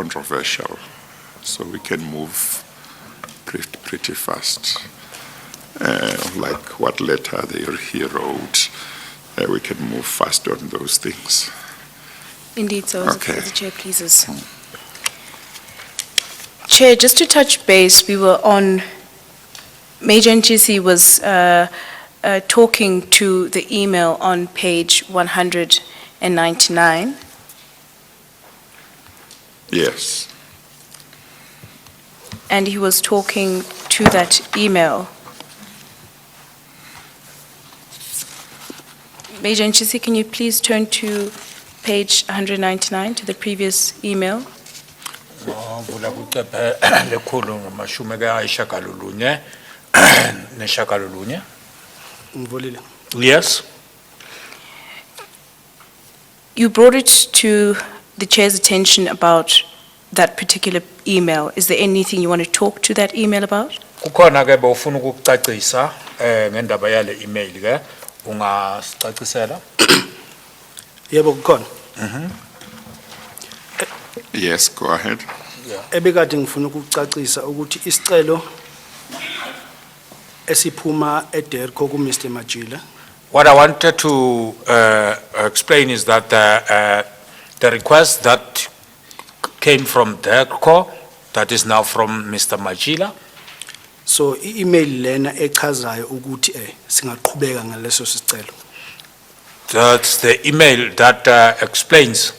controversial, so we can move pretty fast. Like what letter he wrote, we can move fast on those things. Indeed, so Okay. as the Chair pleases. Chair, just to touch base, we were on, Major Ntisi was talking to the email on page 199. Yes. And he was talking to that email. Major Ntisi, can you please turn to page 199, to the previous email? Vula kucephe lekhulu ngamashumi ayishagalolunye neshagalolunye. Ngivulile. Yes. You brought it to the Chair's attention about that particular email. Is there anything you want to talk to that email about? Kukhona ke bofuna ukucacisa ngendaba yale email ke ungasicacisela? Yebo kukhona. Yes, go ahead. Ebekade ngifuna ukucacisa ukuthi isicelo esiphuma eDerco ku Mr Majila What I wanted to explain is that the request that came from DERCO, that is now from Mr. Majila, so i-email lena echazayo ukuthi singaqhubeka ngaleso sicelo. that's the email that explains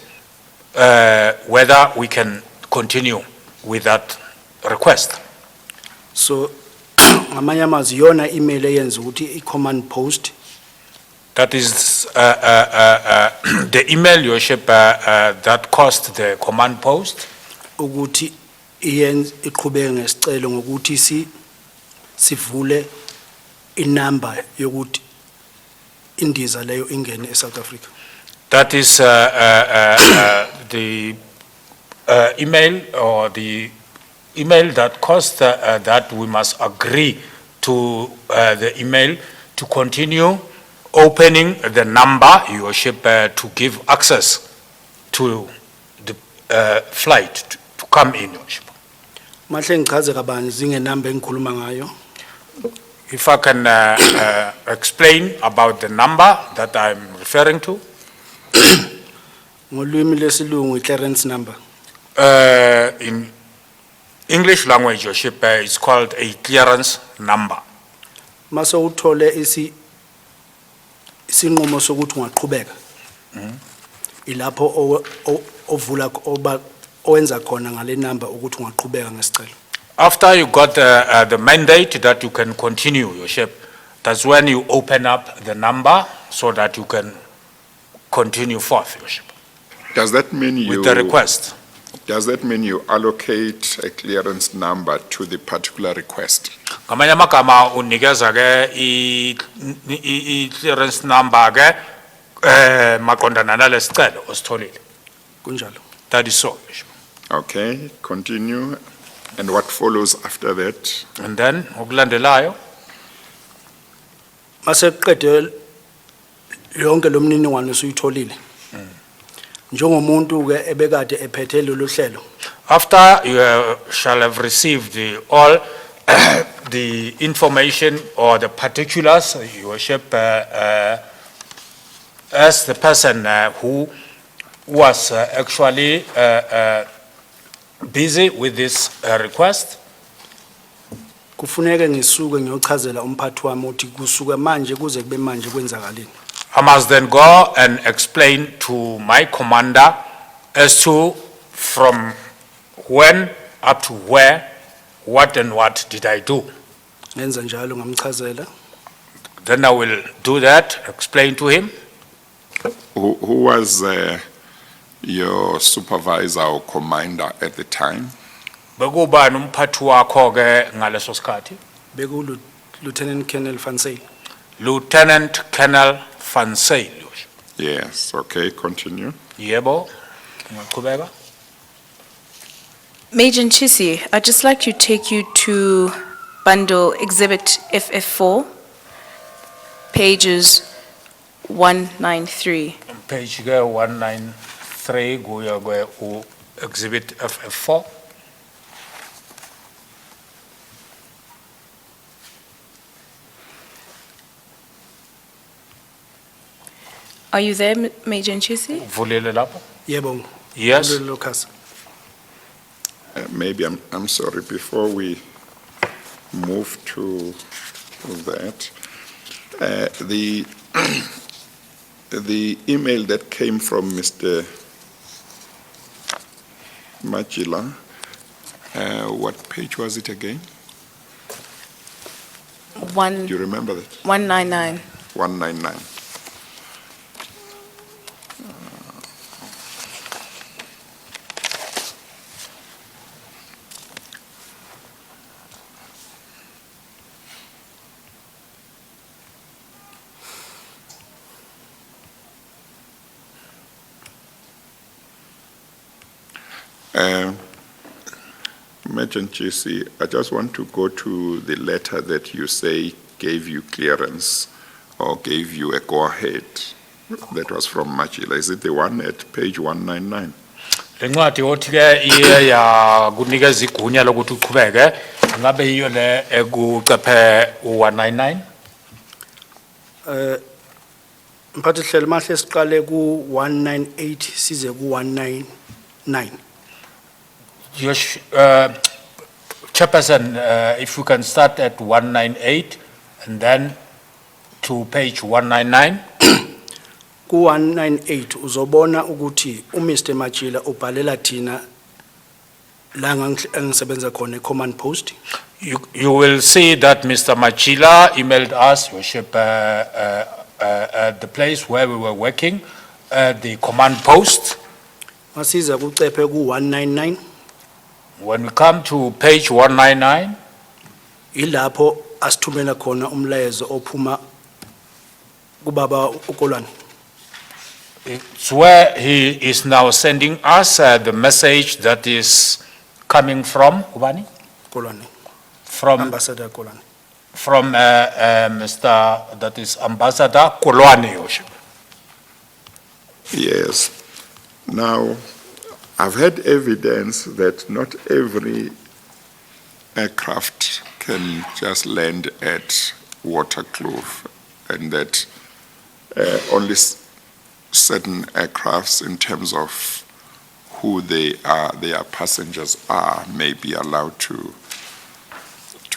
whether we can continue with that request. So ngamanye amazwi yona email eyenza ukuthi i-command post That is the email, Your Worship, that caused the command post ukuthi iqhubeke ngesicelo ngokuthi sivule inamba yokuthi indiza leyo ingene eSouth Africa. That is the email or the email that caused that we must agree to the email to continue opening the number, Your Worship, to give access to the flight to come in, Your Worship. Mahle ngichaze kabanzi zingenamba engikhuluma ngayo. If I can explain about the number that I'm referring to. Ngolwimi lesilungu i-clearance number. In English language, Your Worship, it's called a clearance number. Mase uthole isinqumo sokuthi ungaqhubeka. Ilapho ovula owenza khona ngale number ukuthi ungaqhubeka ngesicelo. After you got the mandate that you can continue, Your Worship, that's when you open up the number so that you can continue forth, Your Worship, Does that mean with the request. Does that mean you allocate a clearance number to the particular request? Ngamanye amagama unikeza ke i-clearance number ke maqondana nalesicelo ositholile. Kunjalo. That is so, Your Worship. Okay, continue. And what follows after that? And then okulandelayo Mase qede yonke lomniningwane usuyitholile. Njengomuntu ke ebekade ephethe lolu hlelo. after you shall have received all the information or the particulars, Your Worship, as the person who was actually busy with this request, Kufuneka ngisuke ngiyochazela umphathi wami ukuthi kusuka manje kuze kube manje kwenzakaleni. I must then go and explain to my commander as to from when up to where, what and what did I do. Ngenza njalo ngamchazela. Then I will do that, explain to him. Who was your supervisor or commander at the time? Bekubani umphathi wakho ke ngaleso sikhathi? Beku Lieutenant Colonel Van Zyl. Lieutenant Colonel Van Zyl. Yes, okay, continue. Yebo, ngaqhubeka. Major Ntisi, I'd just like to take you to bundle exhibit FF4, pages 193. Page ke 193 kuya Exhibit F4. Are you there, Major Nchisi? Vulele lapho. Yebo. Yes. Ngilolu Lucas. Maybe I'm sorry, before we move to that, the the email that came from Mr. Majila, what page was it again? Do you remember that? 199. 199. Major Nchisi, I just want to go to the letter that you say gave you clearance or gave you a go-ahead. That was from Machila. Is it the one at page 199? Lencwadi othi ke iye yakunikeza igunya lokuthi uqhubeke ngabe yiyo le ekucephe u199. Mphathi hlelo mahle siqale ku 198 size ku 199. Yes, Chairperson, if we can start at 198 and then to page 199. Ku 198 uzobona ukuthi uMr Machila ubhalela thina la ngisebenza khona command post. You will see that Mr. Machila emailed us, Your Worship, the place where we were working, the command post. Masiza kucephe ku 199 When we come to page 199, ilapho asithumela khona umlayezo ophuma kubaba uKolwane. it's where he is now sending us the message that is coming from, Kubani? Kolwane, From Ambassador Kolwane. Mr. that is Ambassador Kolwane, Your Worship. Yes. Now, I've had evidence that not every aircraft can just land at Waterkloof, and that only certain aircrafts, in terms of who they are, their passengers are, may be allowed to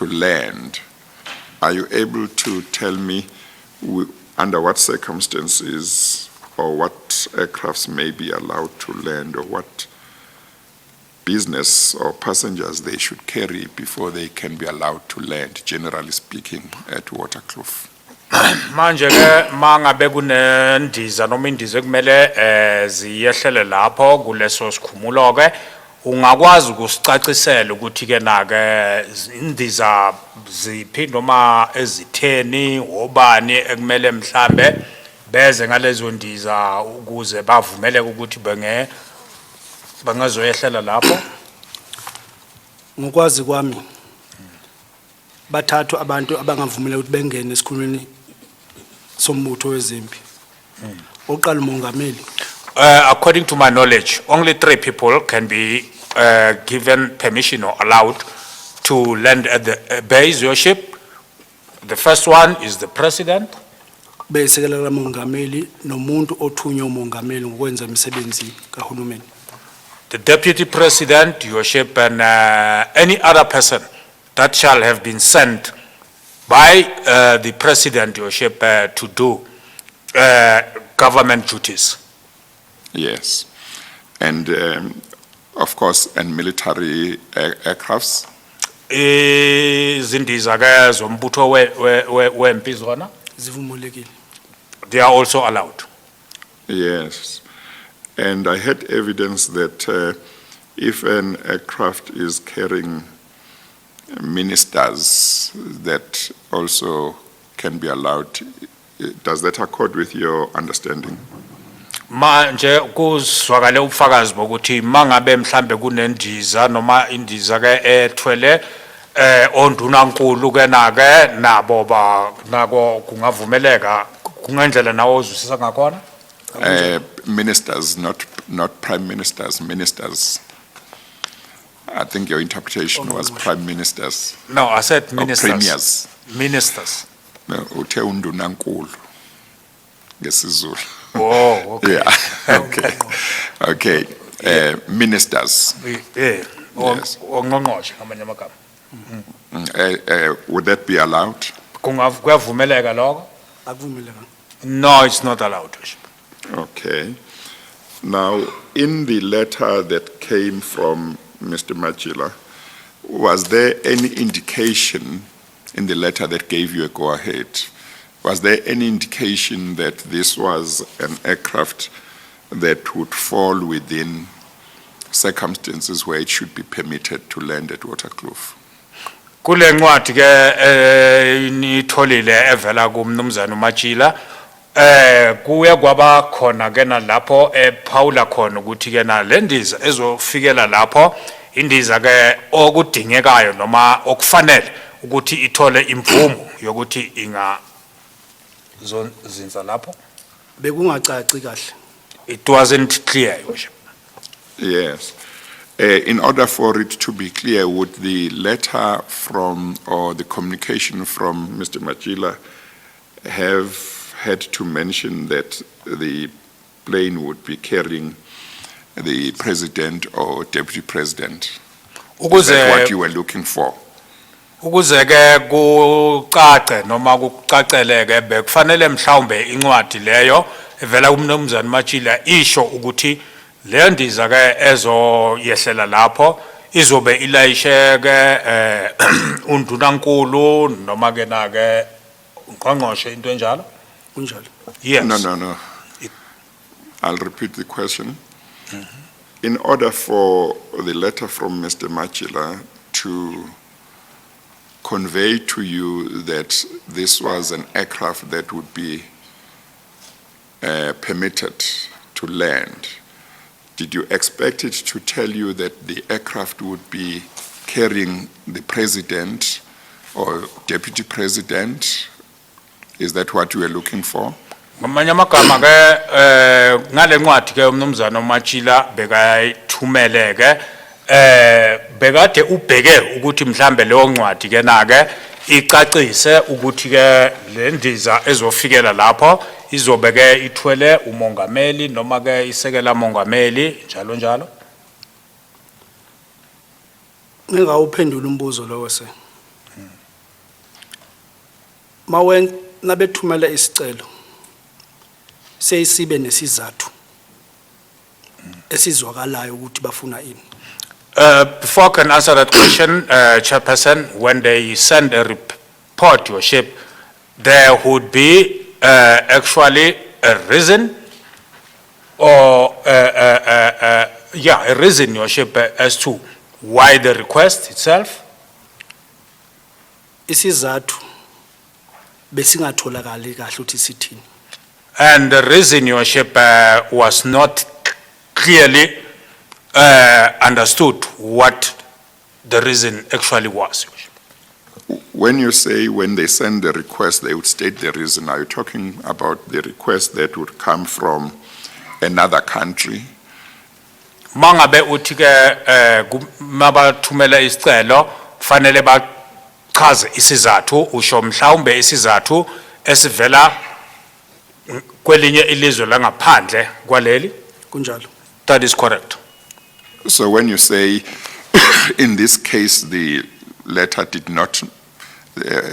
land. Are you able to tell me under what circumstances or what aircrafts may be allowed to land, or what business or passengers they should carry before they can be allowed to land, generally speaking, at Waterkloof? Manje ke mangabe kunendiza noma indiza ekumele ziyehlele lapho kuleso sikhumulo ke ungakwazi ukusicacisela ukuthi ke na ke indiza ziphi noma ezitheni obani ekumele mhlambe beze ngalezo ndiza ukuze bavumeleke ukuthi bangazoyehlela lapho. Ngokwazi kwami bathathu abantu abangavumela ukuthi bengene esikhulumeni sombutho wezempi. Oqala umongameli. According to my knowledge, only 3 people can be given permission or allowed to land at the base, Your Worship. The first one is the president. Besekela lamongameli nomuntu othunywa umongameli ngokwenza imisebenzi kahulumeni. The deputy president, Your Worship, and any other person that shall have been sent by the president, Your Worship, to do government duties. Yes. And of course, and military aircrafts? Izindiza ke zombutho wempi zona, Zivumulekile. they are also allowed. Yes. And I had evidence that if an aircraft is carrying ministers, that also can be allowed. Does that accord with your understanding? Manje kuzwakale ubufakazi bokuthi mangabe mhlambe kunendiza noma indiza ke ethwele ondunankulu ke nake nabo nako kungavumeleka kungendlela nawo uzwisisa ngakhona. Ministers, not prime ministers, ministers. I think your interpretation was prime ministers No, I said or ministers. premiers. Ministers. No, uthe undunankulu ngesizulu. Oh, okay. Yeah, okay, okay. Ministers, Yeah. Yes. Ongqongqoshe ngamanye amagama. would that be allowed? Kuyavumeleka lokho? akuvumelekanga. No, it's not allowed. Bishop. Okay. Now, in the letter that came from Mr. Majila, was there any indication in the letter that gave you a go-ahead? Was there any indication that this was an aircraft that would fall within circumstances where it should be permitted to land at Waterkloof? Kule ncwadi ke nitholile evela kumnumzana uMajila kuye kwaba khona ke nalapho ephawula khona ukuthi ke na lendiza ezofikela lapho indiza ke okudingekayo noma okufanele ukuthi ithole imvumo yokuthi inga zinza lapho. Bekungacaci kahle. It wasn't clear, Your Worship. Yes. In order for it to be clear, would the letter from or the communication from Mr. Majila have had to mention that the plane would be carrying the president or deputy president? Is that what you were looking for? Ukuze ke kucace noma kucaceleke bekufanele mhlawumbe incwadi leyo evela kumnumzana Majila isho ukuthi le ndiza ke ezoyehlela lapho izobe ilayishe ke undunankulu noma ke na ke ungqongqoshe into enjalo. Kunjalo. Yes. No. I'll repeat the question. In order for the letter from Mr. Majila to convey to you that this was an aircraft that would be permitted to land, did you expect it to tell you that the aircraft would be carrying the president or deputy president? Is that what you were looking for? Ngamanye amagama ke ngale ncwadi ke umnumzana uMajila bekayithumele ke bekade ubheke ukuthi mhlambe leyo ncwadi ke na ke icacise ukuthi ke le ndiza ezofikela lapho izobe ke ithwele umongameli noma ke isekela mongameli njalo njalo. Ngingawuphendula umbuzo lo wese. Mawen nabethumela isicelo seyisibe nesizathu esizwakalayo ukuthi bafuna ini. Before I can answer that question, Chairperson, when they send a report, Your Worship, there would be actually a reason or a reason, Your Worship, as to why the request itself. Isizathu besingatholakali kahle ukuthi sithini. And the reason, Your Worship, was not clearly understood what the reason actually was. When you say when they send the request, they would state the reason, are you talking about the request that would come from another country? Mangabe uthi ke mabathumela isicelo fanele bachaze isizathu usho mhlawumbe isizathu esivela kwelinye ilizwe langaphandle kwaleli. Kunjalo. That is correct. So when you say, in this case, the letter did not,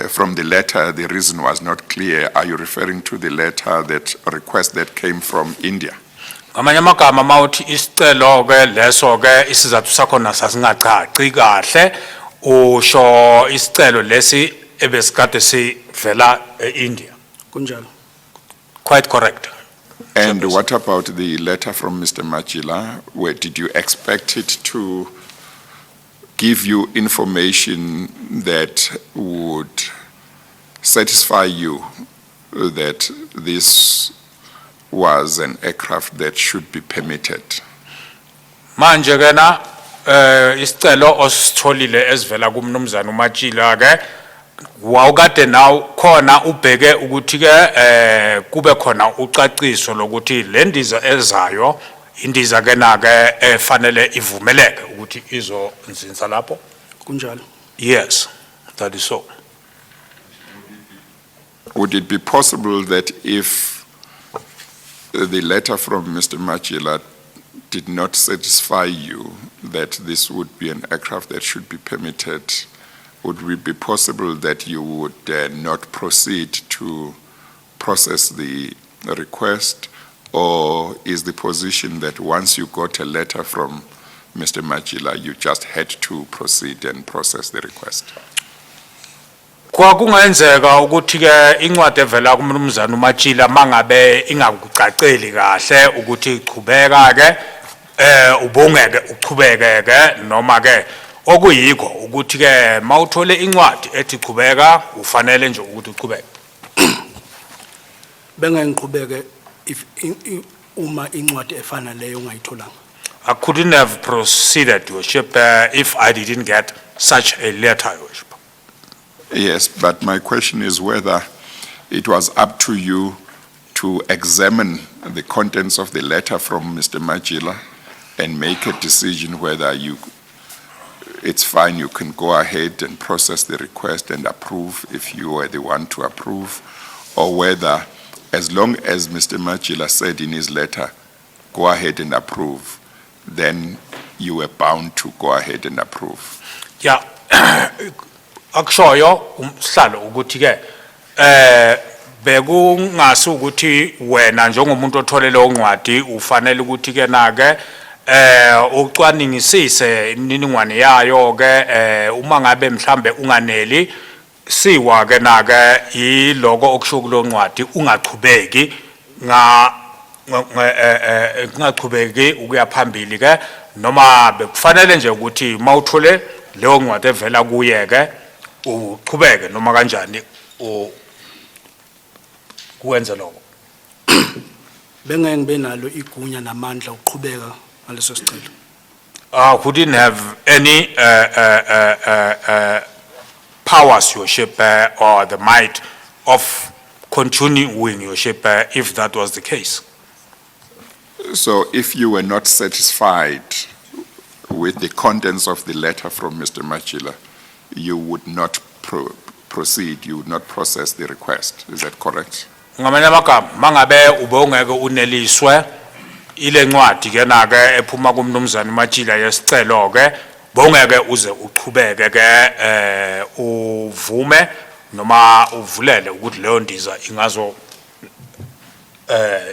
from the letter, the reason was not clear, are you referring to the letter, that request that came from India? Ngamanye amagama mawuthi isicelo ke leso ke isizathu sakhona sasingacaci kahle usho isicelo lesi ebesikade sivela eIndia. Kunjalo. Quite correct. And what about the letter from Mr. Majila? Where did you expect it to give you information that would satisfy you that this was an aircraft that should be permitted? Manje ke na isicelo ositholile esivela kumnumzana uMajila ke wawukade nawo khona ubheke ukuthi ke kube khona ucaciso lokuthi le ndiza ezayo indiza ke nake efanele ivumeleke ukuthi izonzinza lapho. kunjalo. Yes, that is so. Would it be possible that if the letter from Mr. Machila did not satisfy you that this would be an aircraft that should be permitted, would it be possible that you would not proceed to process the request, or is the position that once you got a letter from Mr. Machila, you just had to proceed and process the request? Kwakungenzeka ukuthi ke incwadi evela kuMnumzana uMatshila mangabe ingakucaceli kahle ukuthi ichubeka ke ubongeke uchubeke ke noma ke okuyikho ukuthi ke mawuthole incwadi ethi chubeka ufanele nje ukuthi uchubeke. Bengengiqhubeke if uma incwadi efana leyo ungayitholanga. I couldn't have proceeded, Your Worship, if I didn't get such a letter, Your Worship. Yes, but my question is whether it was up to you to examine the contents of the letter from Mr. Machila and make a decision whether it's fine, you can go ahead and process the request and approve if you were the one to approve, or whether as long as Mr. Machila said in his letter, go ahead and approve, then you were bound to go ahead and approve. Yeah. Akushoyo umhlalo ukuthi ke bekungasi ukuthi wena njengomuntu othole lo ncwadi ufanele ukuthi ke nake ucwaningisise imininingwane yayo ke uma ngabe mhlambe unganeli siwa ke nake yiloko okusho kulo ncwadi ungachubeki ngachubeki ukuya phambili ke noma bekufanele nje ukuthi mawuthole leyo ncwadi evela kuye ke uchubeke noma kanjani kuwenza lokho. Bengeke ngibe nalo igunya namandla ukuqhubeka ngaleso sicelo. Who didn't have any powers, Your Worship, or the might of continuing, Your Worship, if that was the case. So if you were not satisfied with the contents of the letter from Mr. Machila, you would not proceed, you would not process the request. Is that correct? Ngamanye amagama mangabe ubongeke uneliswe ile ncwadi ke nake ephuma kuMnumzana uMatshila yesicelo ke bongeke uze uqhubeke ke uvume noma uvulele ukuthi leyo ndiza ingazo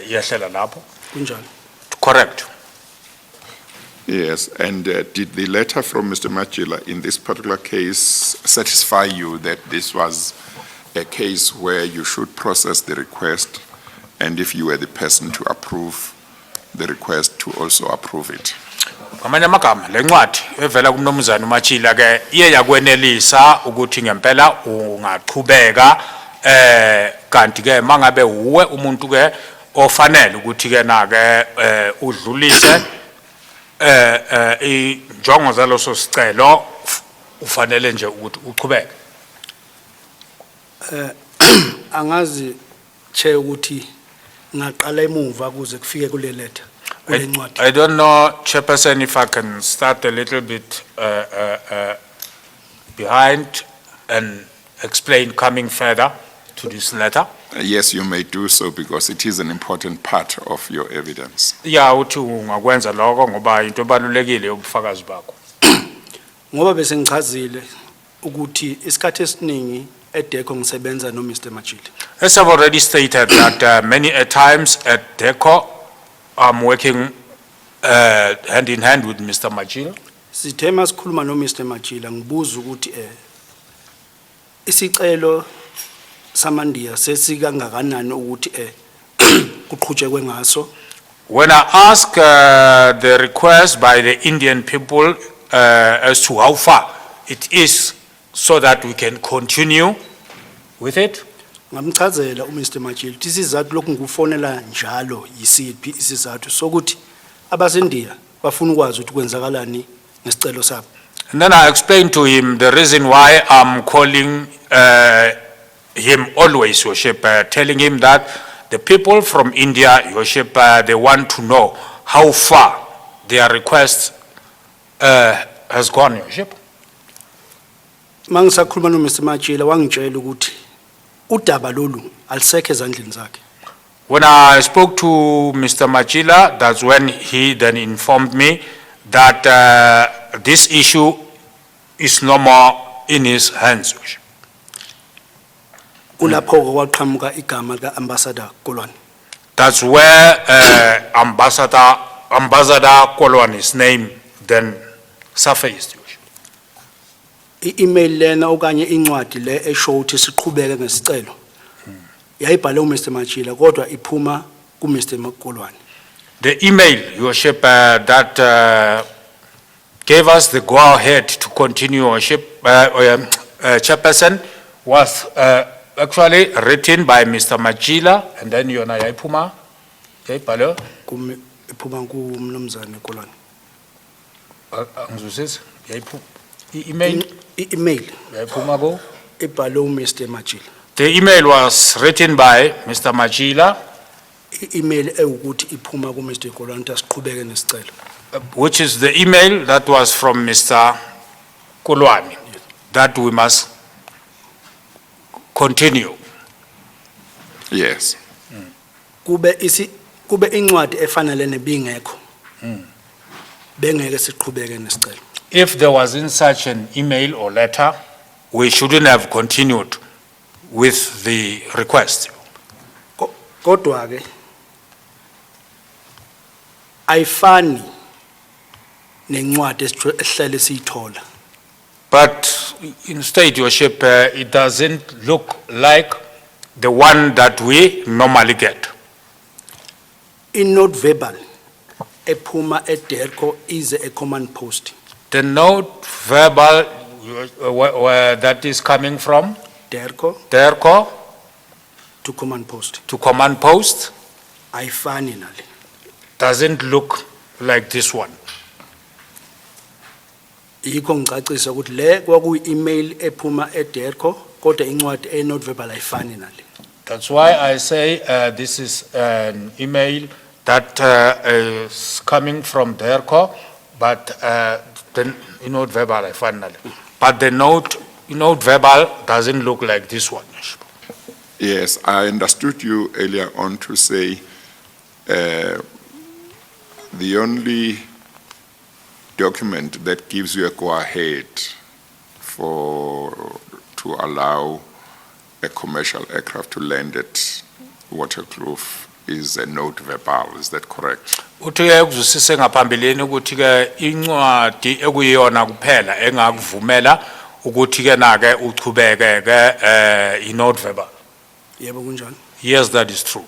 yehlela lapho. Kunjalo. Correct. Yes, and did the letter from Mr. Machila in this particular case satisfy you that this was a case where you should process the request, and if you were the person to approve the request, to also approve it? Ngamanye amagama le ncwadi evela kuMnumzana uMatshila ke iye yakwenelisa ukuthi ngempela ungaqhubeka kanti ke mangabe uwe umuntu ke ofanele ukuthi ke nake udlulise injongo zaloso sicelo ufanele nje ukuthi uchubeke. Angazi che ukuthi ngaqala emuva kuze kufike kule letter kule ncwadi. I don't know, Chairperson, if I can start a little bit behind and explain coming further to this letter. Yes, you may do so because it is an important part of your evidence. Yeah, uthi ungakwenza lokho ngoba into ebalulekile ubufakazi bakho. Ngoba bese ngichazile ukuthi isikhathi esiningi eDeco ngisebenza no Mr. Machila. As I've already stated that many a times at DECO I'm working hand in hand with Mr. Machila. Sithe masikhuluma no Mr. Machila ngibuza ukuthi isicelo samandiya sesikangakanani ukuthi kuqhutshekwe ngaso. When I ask the request by the Indian people as to how far it is so that we can continue with it, ngamchazela uMr. Machila ukuthi isizathu lokhu ngikufonela njalo yisiphi isizathu sokuthi abasendiya bafuna ukwazi ukuthi kwenzakalani ngesicelo sabo. and then I explained to him the reason why I'm calling him always, Your Worship, telling him that the people from India, Your Worship, they want to know how far their request has gone, Your Worship. Mangisakhuluma no Mr. Machila wangitshela ukuthi udaba lolu alisekho ezandleni zakhe. When I spoke to Mr. Machila, that's when he then informed me that this issue is no more in his hands, Your Worship. Kulapho kwaqhamuka igama ka-Ambassador Kolwane. That's where Ambassador Kolwane's name then surfaced. I-email lena okanye incwadi le esho ukuthi siqhubeke ngesicelo. Yayibhale uMr. Machila kodwa iphuma kuMr. Kolwane. The email, Your Worship, that gave us the go-ahead to continue, Your Worship, Chairperson, was actually written by Mr. Machila, and then Yona Yaipuma, Yaipalo, Iphuma kuMnumzane Kolwane. Angzusis, Yaipu, email, I-email Yaipuma go. ibhale uMr. Machila. The email was written by Mr. Machila, I-email ewukuthi iphuma kuMr. Kolwane ukuthi asiqhubeke nesicelo. which is the email that was from Mr. Kolwane, that we must continue. Yes. Kube incwadi efanele nebingekho. Bengeke siqhubeke nesicelo. If there wasn't such an email or letter, we shouldn't have continued with the request. Kodwa ke ayifani nencwadi esihlele siyithola. But instead, Your Worship, it doesn't look like the one that we normally get. In note verbal ephuma eDerco is a command post. The note verbal where that is coming from, Derco to command post. Ayifani nale. Doesn't look like this one. Yikho ngicacisa ukuthi le kwakuyi-email ephuma eDerco kodwa incwadi e-note verbal ayifani nale. That's why I say this is an email that is coming from DERCO, but the note verbal finally. But the note verbal doesn't look like this one. Yes, I understood you earlier on to say the only document that gives you a go-ahead to allow a commercial aircraft to land at Waterkloof is a note verbal. Is that correct? Uthi ukuzwisise ngaphambilini ukuthi ke incwadi ekuyiyona kuphela engakuvumela ukuthi ke nake uchubeke ke note verbal. Yebo kunjalo. Yes, that is true.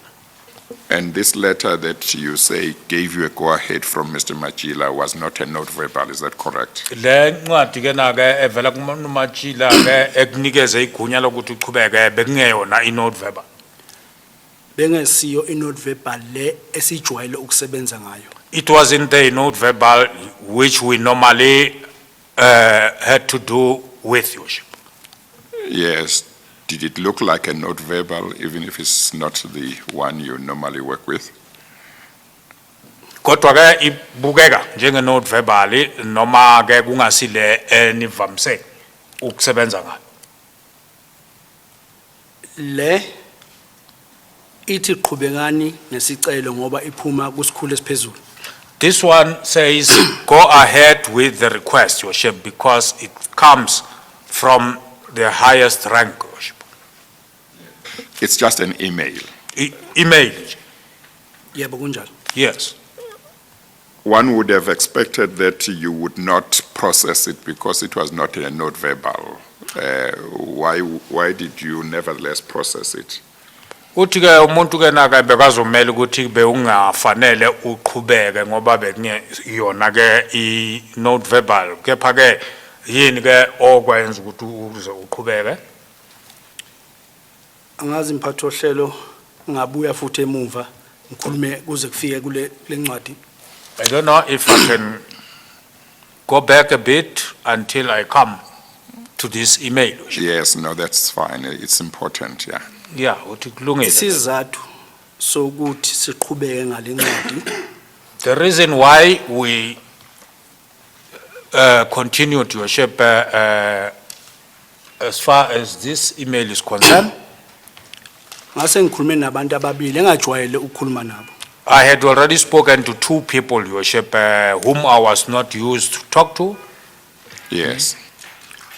And this letter that you say gave you a go-ahead from Mr. Machila was not a note verbal. Is that correct? Le ncwadi ke nake evela kuMachila ke ekunikeze igunya lokuthi uchubeke bekungeyona note verbal. Bengesiyo i-note verbal le esijwayele ukusebenza ngayo. It wasn't the note verbal which we normally had to do with, Your Worship. Yes. Did it look like a note verbal, even if it's not the one you normally work with? Kodwa ke ibukeka njenge note verbal noma ke kungasile enivamse ukusebenza ngayo. Le ithi qhubekani nesicelo ngoba iphuma kusikhulu esiphezulu. This one says go ahead with the request, Your Worship, because it comes from the highest rank, Your Worship. It's just an email. Email. Yebo kunjalo. Yes. One would have expected that you would not process it because it was not a note verbal. Why did you nevertheless process it? Uthi ke umuntu ke naka bekazomela ukuthi beungafanele uqhubeke ngoba bekuyona ke I note verbal kepha ke yini ke okwenza ukuthi uze uqhubeke. Angazi imphatho hlelo ngabuya futhi emuva ngikhulume kuze kufike kule ncwadi. I don't know if I can go back a bit until I come to this email. Yes, no, that's fine. It's important, yeah. Yeah, uthi kulungile. Isizathu sokuthi siqhubeke ngale ncwadi The reason why we continued, Your Worship, as far as this email is concerned, Ngase ngikhulume nabantu ababili engajwayele ukukhuluma nabo. I had already spoken to two people, Your Worship, whom I was not used to talk to. Yes.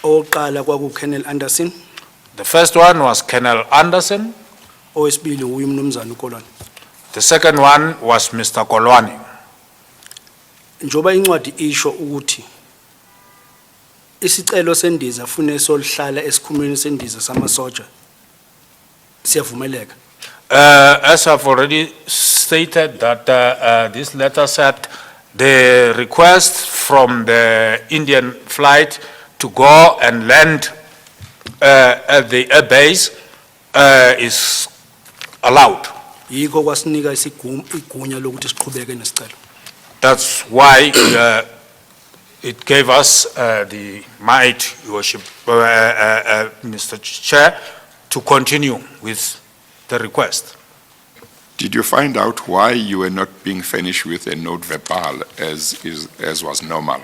Oqala kwaku Colonel Anderson, The first one was Colonel Anderson. owesibili uyi mnumzana uKolwane. The second one was Mr. Kolwani. Njoba incwadi isho ukuthi isicelo sendiza fune solihlala esikhumeni sendiza samasoja siyavumeleka. As I've already stated that this letter said the request from the Indian flight to go and land at the air base is allowed. Yikho kwasinika igunya lokuthi siqhubeke nesicelo. That's why it gave us the might, Your Worship, Mr. Chair, to continue with the request. Did you find out why you were not being furnished with a note verbal as was normal?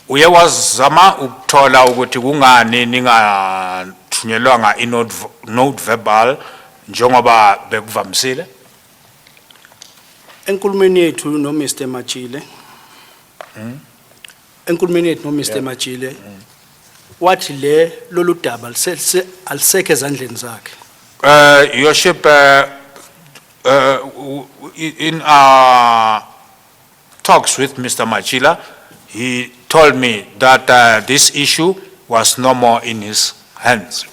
Uye wazama ukuthola ukuthi kungani ningathunyelwanga note verbal njengoba bekuvamisile. Enkulumeni yethu no Mr. Machile. Enkulumeni yethu no Mr. Machile. Wathi lolu daba alisekho ezandleni zakhe. Your Worship, in our talks with Mr. Machila, he told me that this issue was no more in his hands.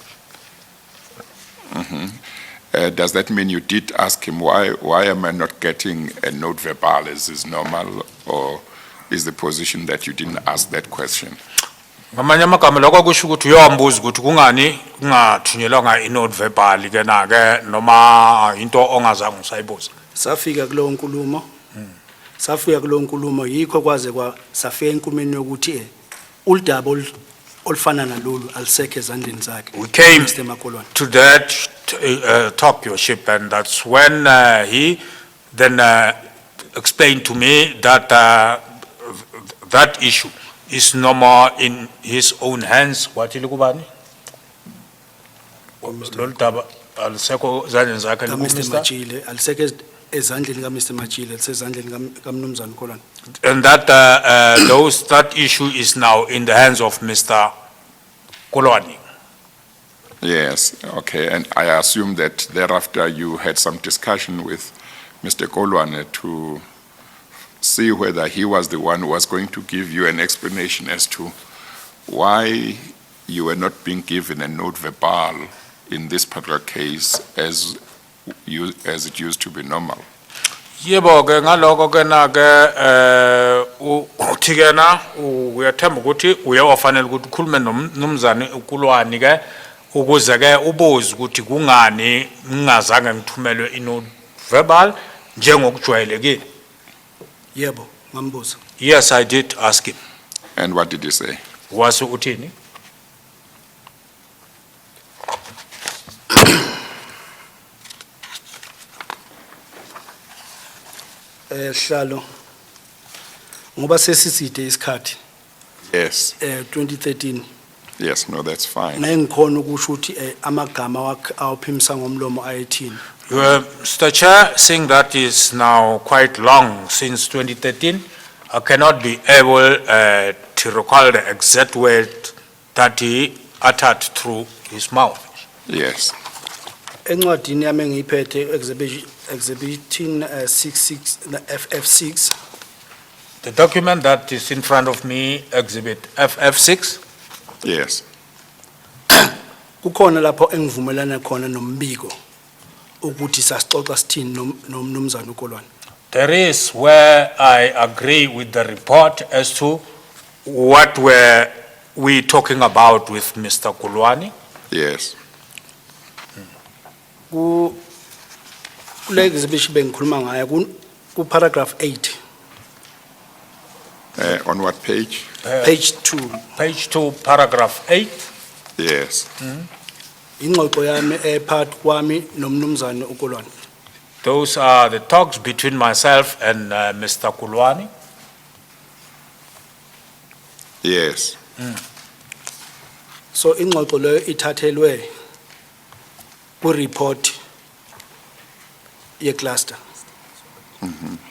Does that mean you did ask him, why am I not getting a note verbal as is normal, or is the position that you didn't ask that question? Ngamanye amagama lokho kusho ukuthi uyambuza ukuthi kungani kungathunyelwanga inote verbal ke na ke noma into ongazange usayibuza. Safika kulo nkulumo. Safika kulo nkulumo yikho kwaze kwa safika enkulumeni yokuthi uludaba olufana nalolu alisekho ezandleni zakhe. We came Mr. Makolwane. to that talk, Your Worship, and that's when he then explained to me that that issue is no more in his own hands. What ilukubani? Lolu daba alisekho ezandleni zakhe Mr. Mr. Machile alisekho ezandleni ka Mr. Machile lisezandleni ka mnumzana uKolwane. And that that issue is now in the hands of Mr. Kolwani. Yes, okay, and I assume that thereafter you had some discussion with Mr. Kolwane to see whether he was the one who was going to give you an explanation as to why you were not being given a note verbal in this particular case as it used to be normal. Yebo ke ngaloko ke na ke uthi ke na uyathemba ukuthi uyawafanele ukuthi ukhulume nomnumzane uKolwani ke ukuze ke ubuze ukuthi kungani ngingazange ngithumelwe inote verbal njengokujwayelekile. Yebo, ngambuza. Yes, I did ask him. And what did he say? Wasu uthini? Hlalo. Ngoba sesiside isikhathi. Yes, 2013. yes, no, that's fine. Ngikhona ukusho ukuthi amagama wakhe awuphimisa ngomlomo ayethini. Mr. Chair, seeing that is now quite long since 2013, I cannot be able to recall the exact word that he uttered through his mouth. Yes, Encwadini yami engiyiphethe exhibiting 66 FF6 The document that is in front of me, Exhibit FF6, yes, kukhona lapho engivumelana khona nombiko ukuthi sasixoxa sithini nomnumzana uKolwane. there is where I agree with the report as to what were we talking about with Mr. Kolwani. yes. Kule exhibition bengikhuluma ngayo ku paragraph 8 On what page? page 2 Page 2, paragraph 8. Yes, ingxoxo yami ephakathi kwami nomnumzana uKolwane. Those are the talks between myself and Mr. Kulwani. Yes. So ingxoxo leyo ithathelwe ku-report ye-cluster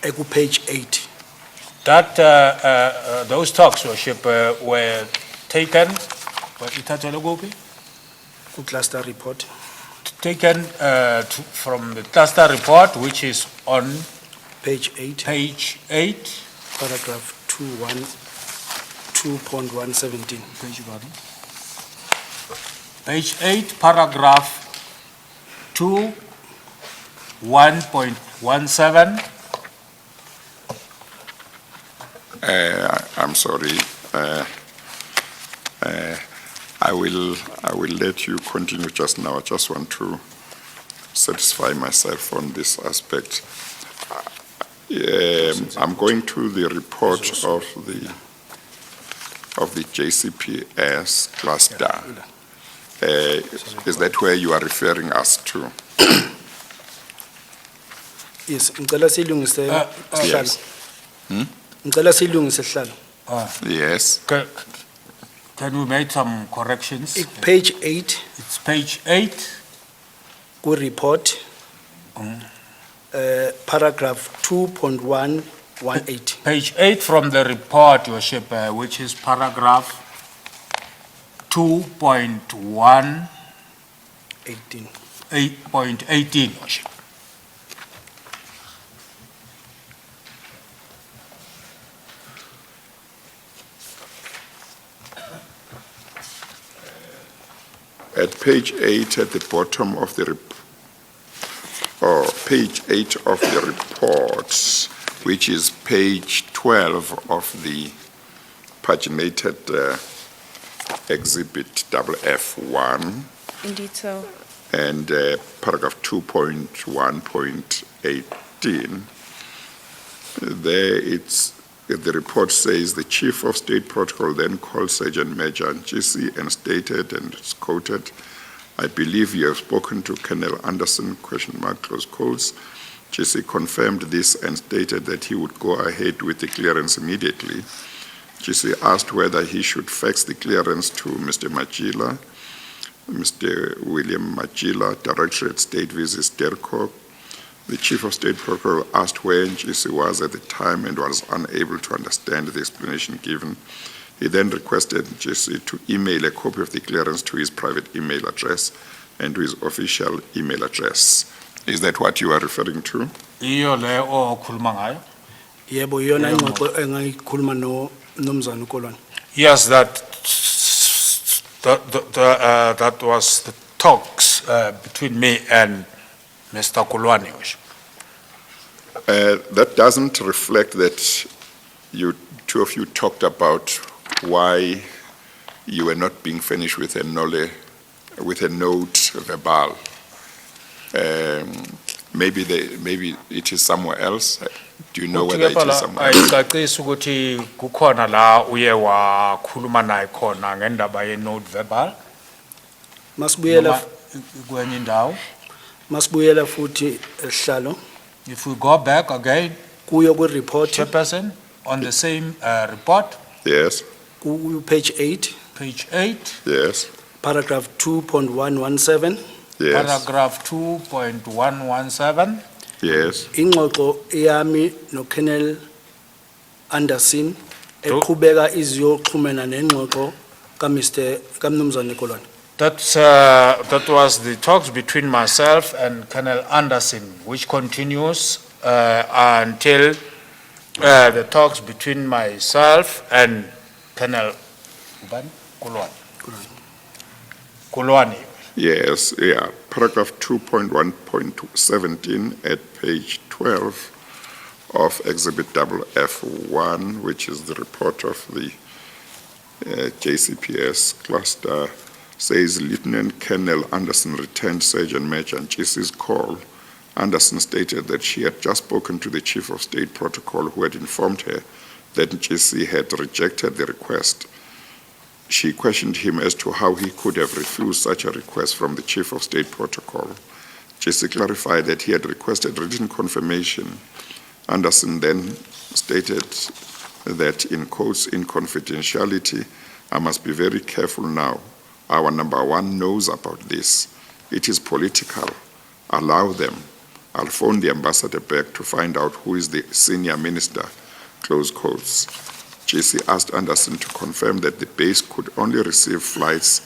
eku-page 8. That, those talks, Worship, were taken, Ku-cluster report. taken from the cluster report, which is on Page 8, page 8. paragraph 2.117. Page 8, paragraph 2, 1.17. I'm sorry. I will let you continue just now. I just want to satisfy myself on this aspect. I'm going to the report of the JCPS cluster. Is that where you are referring us to? Yes, ngicela silungise sihlalo. Yes. Ngicela silungise sihlalo. Yes. Can we make some corrections? Page 8 It's page 8. ku-report, paragraph 2.118. Page 8 from the report, Your Worship, which is paragraph 2.1, 18. 8.18, Your Worship. At page 8 at the bottom of the page 8 of the report, which is page 12 of the paginated exhibit F1 Indeed so. and paragraph 2.1.18. There the report says the Chief of State Protocol then called Sergeant Major GC and stated, and it's quoted, "I believe you have spoken to Colonel Anderson, ? Close quotes. GC confirmed this and stated that he would go ahead with the clearance immediately. GC asked whether he should fax the clearance to Mr. Majila, Mr. William Majila, Directorate State Visits, DERCO. The Chief of State Protocol asked where GC was at the time and was unable to understand the explanation given. He then requested GC to email a copy of the clearance to his private email address and to his official email address." Is that what you are referring to? Iyo le okhuluma ngayo. Yebo, iyona ingxoxo engayikhuluma nomzana uKolwane. Yes, that was the talks between me and Mr. Kulwani, Your Worship. That doesn't reflect that you two of you talked about why you were not being finished with a note verbal. Maybe it is somewhere else. Do you know whether it is somewhere else? Ayicacisi ukuthi kukhona la uye wakhuluma naye khona ngendaba ye note verbal. Masibuyela Kwenye indawo. masibuyela futhi sihlalo If we go back again, kuyo ku-report Chairperson, on the same report, Yes, ku-page 8, page 8, yes, paragraph 2.117. yes, paragraph 2.117, yes. Ingxoxo yami no-Colonel Anderson True. eqhubeka iziyoxhumana nengxoxo kaMnumzane Kolwane. that was the talks between myself and Colonel Anderson, which continues until the talks between myself and Colonel Kulwani. Yes, yeah. Paragraph 2.1.17 at page 12 of Exhibit F1, which is the report of the JCPS cluster, says Lieutenant Colonel Anderson returned Sergeant Major GC's call. Anderson stated that she had just spoken to the Chief of State Protocol, who had informed her that GC had rejected the request. She questioned him as to how he could have refused such a request from the Chief of State Protocol. JC clarified that he had requested written confirmation. Anderson then stated that, in quotes, in confidentiality, I must be very careful now. Our number one knows about this. It is political. Allow them. I'll phone the ambassador back to find out who is the senior minister, close quotes. JC asked Anderson to confirm that the base could only receive flights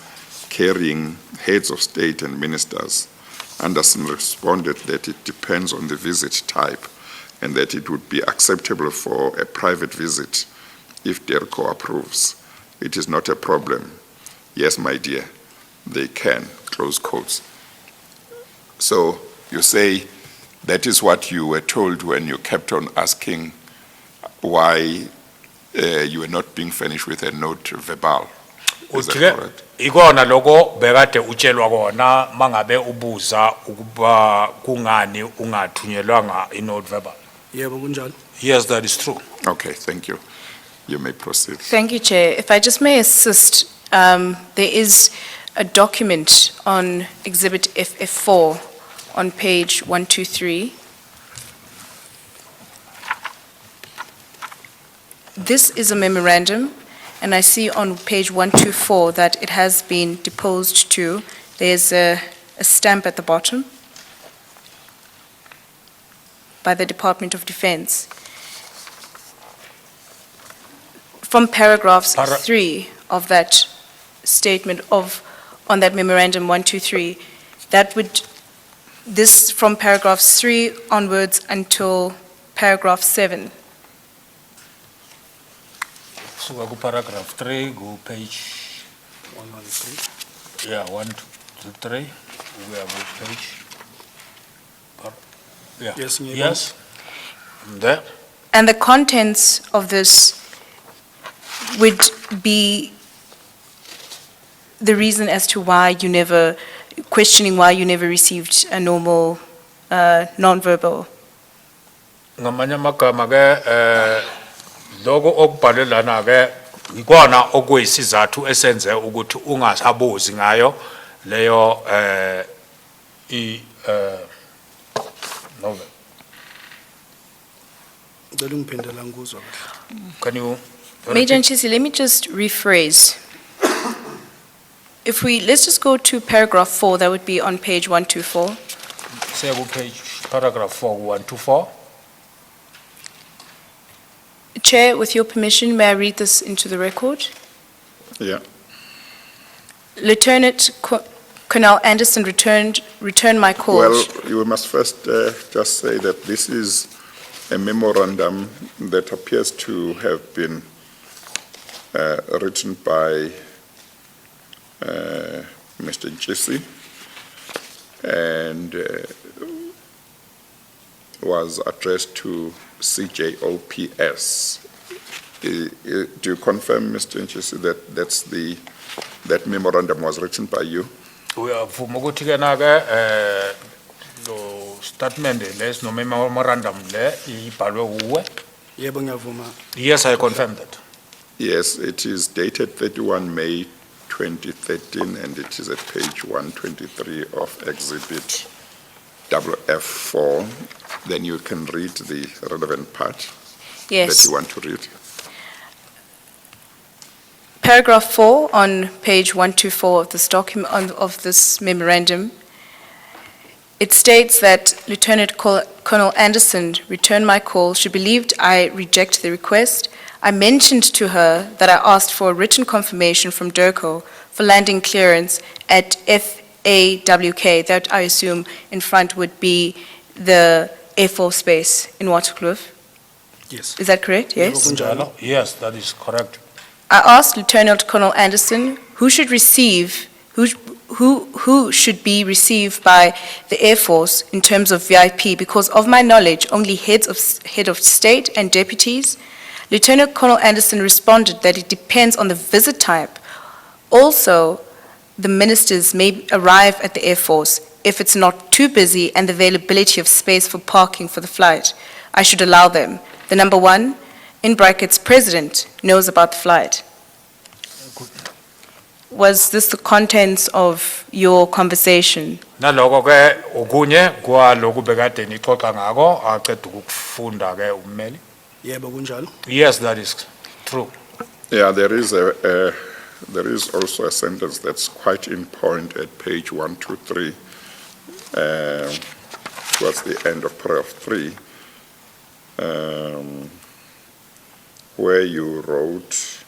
carrying heads of state and ministers. Anderson responded that it depends on the visit type and that it would be acceptable for a private visit if DERCO approves. It is not a problem. Yes, my dear, they can, close quotes. So you say that is what you were told when you kept on asking why you were not being furnished with a note verbal. Is that correct? Ikona lokho bekade utshelwa kona mangabe ubuza ukuba kungani ungathunyelwanga inote verbal. Yebo kunjalo. Yes, that is true. Okay, thank you. You may proceed. Thank you, Chair. If I just may assist, there is a document on Exhibit FF4 on page 123. This is a memorandum, and I see on page 124 that it has been deposed to. There's a stamp at the bottom by the Department of Defense. From paragraphs 3 of that statement on that memorandum 123, this from paragraphs 3 onwards until paragraph 7. So go paragraph 3, go page 113. yeah 1 to 3. We have a page. Yeah. Yes, Ngiyabonga. Yes. There. And the contents of this would be the reason as to why you never, questioning why you never received a normal non-verbal. Ngamanye amagama ke lokho okubhalelana ke ikona okuyisizathu esenze ukuthi ungasabuzi ngayo leyo novel. Ngicela ungiphendula ngikuzwa kahle. Can you Major Nchisi, let me just rephrase. Let's just go to paragraph 4, that would be on page 124. say go page paragraph 4 1 to 4? Chair, with your permission, may I read this into the record? Yeah. Lieutenant Colonel Anderson returned my call. Well, you must first just say that this is a memorandum that appears to have been written by Mr. Jesse and was addressed to CJOPS. Do you confirm, Mr. Jesse, that that memorandum was written by you? Uyavuma ukuthi ke na ke lo statement les no memorandum le ibhalwe uwe? Yebo ngiyavuma. Yes, I confirm that. Yes, it is dated 31 May 2013, and it is at page 123 of Exhibit WF4. Then you can read the relevant part that Yes. you want to read. Paragraph 4 on page 124 of this document, of this memorandum, it states that Lieutenant Colonel Anderson returned my call. She believed I rejected the request. I mentioned to her that I asked for a written confirmation from DERCO for landing clearance at FAWK, that I assume in front would be the Air Force Base in Waterkloof. Yes. Is that correct? Yes? Kunjalo. Yes, that is correct. I asked Lieutenant Colonel Anderson who should be received by the Air Force in terms of VIP, because of my knowledge, only head of state and deputies. Lieutenant Colonel Anderson responded that it depends on the visit type. Also, the ministers may arrive at the Air Force if it's not too busy and the availability of space for parking for the flight. I should allow them. The number one, in brackets, president, knows about the flight. Was this the contents of your conversation? Naloko ke okunye kwaloku bekade nixoxa ngako aqeda ukufunda ke ummeli. Yebo kunjalo. Yes, that is true. Yeah, there is also a sentence that's quite in point at page 123, towards the end of paragraph 3, where you wrote,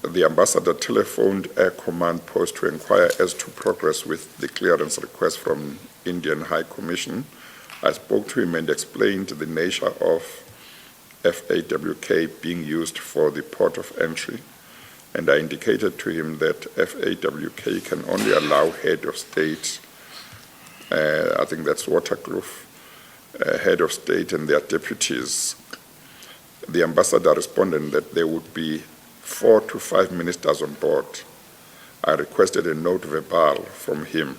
the ambassador telephoned Air Command Post to inquire as to progress with the clearance request from Indian High Commission. I spoke to him and explained the nature of FAWK being used for the port of entry, and I indicated to him that FAWK can only allow head of state, I think that's Waterkloof, head of state and their deputies. The ambassador responded that there would be 4 to 5 ministers on board. I requested a note verbal from him.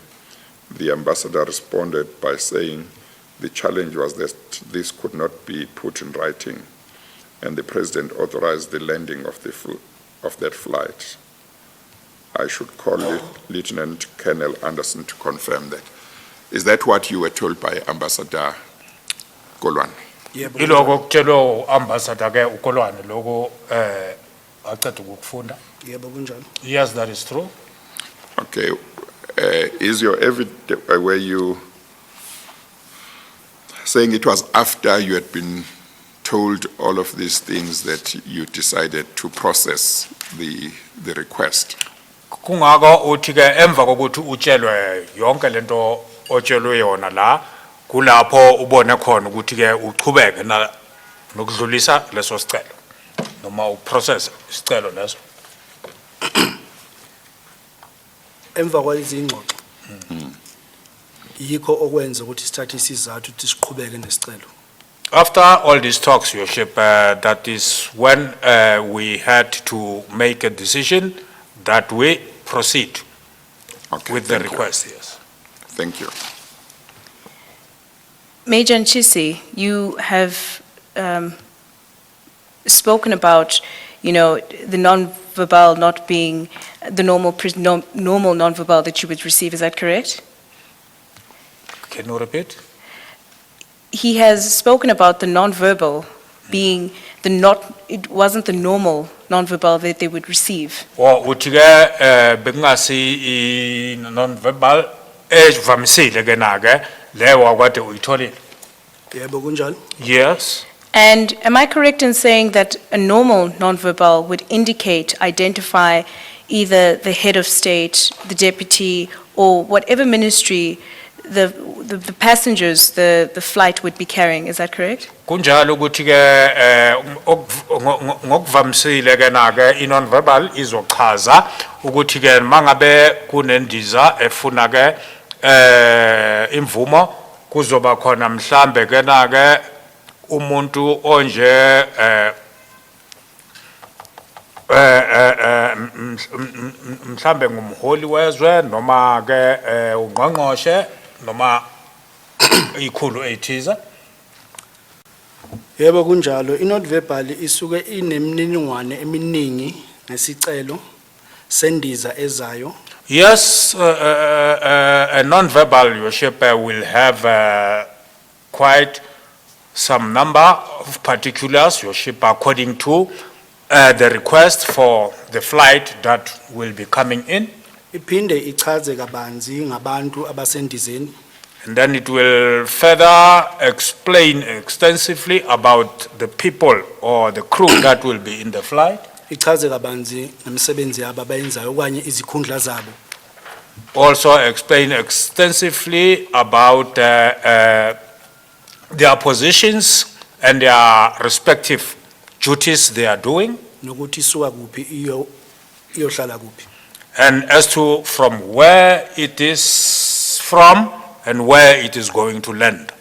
The ambassador responded by saying the challenge was that this could not be put in writing, and the president authorized the landing of that flight. I should call Lieutenant Colonel Anderson to confirm that. Is that what you were told by Ambassador Kolwane? Yebo. Iloko kutshelo ambassador ke ukolwane loko aqeda ukufunda. Yebo kunjalo. Yes, that is true. Okay. Is your evidence, were you saying it was after you had been told all of these things that you decided to process the request? Kungako uthi ke emva kokuthi utshelwe yonke lento otshelwe yona la kulapho ubone khona ukuthi ke uchubeke na nokudlulisa leso sicelo noma uprocess isicelo leso. Emva kwezingxoxo. Yikho okwenza ukuthi sithathe isizathu ukuthi siqhubeke nesicelo. After all these talks, Your Worship, that is when we had to make a decision that we proceed with the request. Yes. Thank you. Major Nchisi, you have spoken about, the non-verbal not being the normal non-verbal that you would receive. Is that correct? Can you repeat? He has spoken about the non-verbal being it wasn't the normal non-verbal that they would receive. Uthi ke bekungasi non-verbal evamisile ke na ke lewa kade uyitholile. Yebo kunjalo. Yes. And am I correct in saying that a normal non-verbal would identify either the head of state, the deputy, or whatever ministry the passengers, the flight would be carrying? Is that correct? Kunjalo ukuthi ke ngokuvamisile ke na ke i-non-verbal izochaza ukuthi ke mangabe kunendiza efuna ke imvumo kuzoba khona mhlambe ke na ke umuntu onje mhlambe ngumholi wezwe noma ke ungqongqoshe noma ikhulu ethiza. Yebo kunjalo. I-not verbal isuke inemininingwane eminingi nesicelo sendiza ezayo. Yes, a non-verbal, Your Worship, will have quite some number of particulars, Your Worship, according to the request for the flight that will be coming in. Iphinde ichaze kabanzi ngabantu abasendizeni. And then it will further explain extensively about the people or the crew that will be in the flight. Ichaze kabanzi nemisebenzi yabo abayenzayo okanye izikhundla zabo. Also explain extensively about their positions and their respective duties they are doing. Nokuthi isuka kuphi iyohlala kuphi. And as to from where it is from and where it is going to land.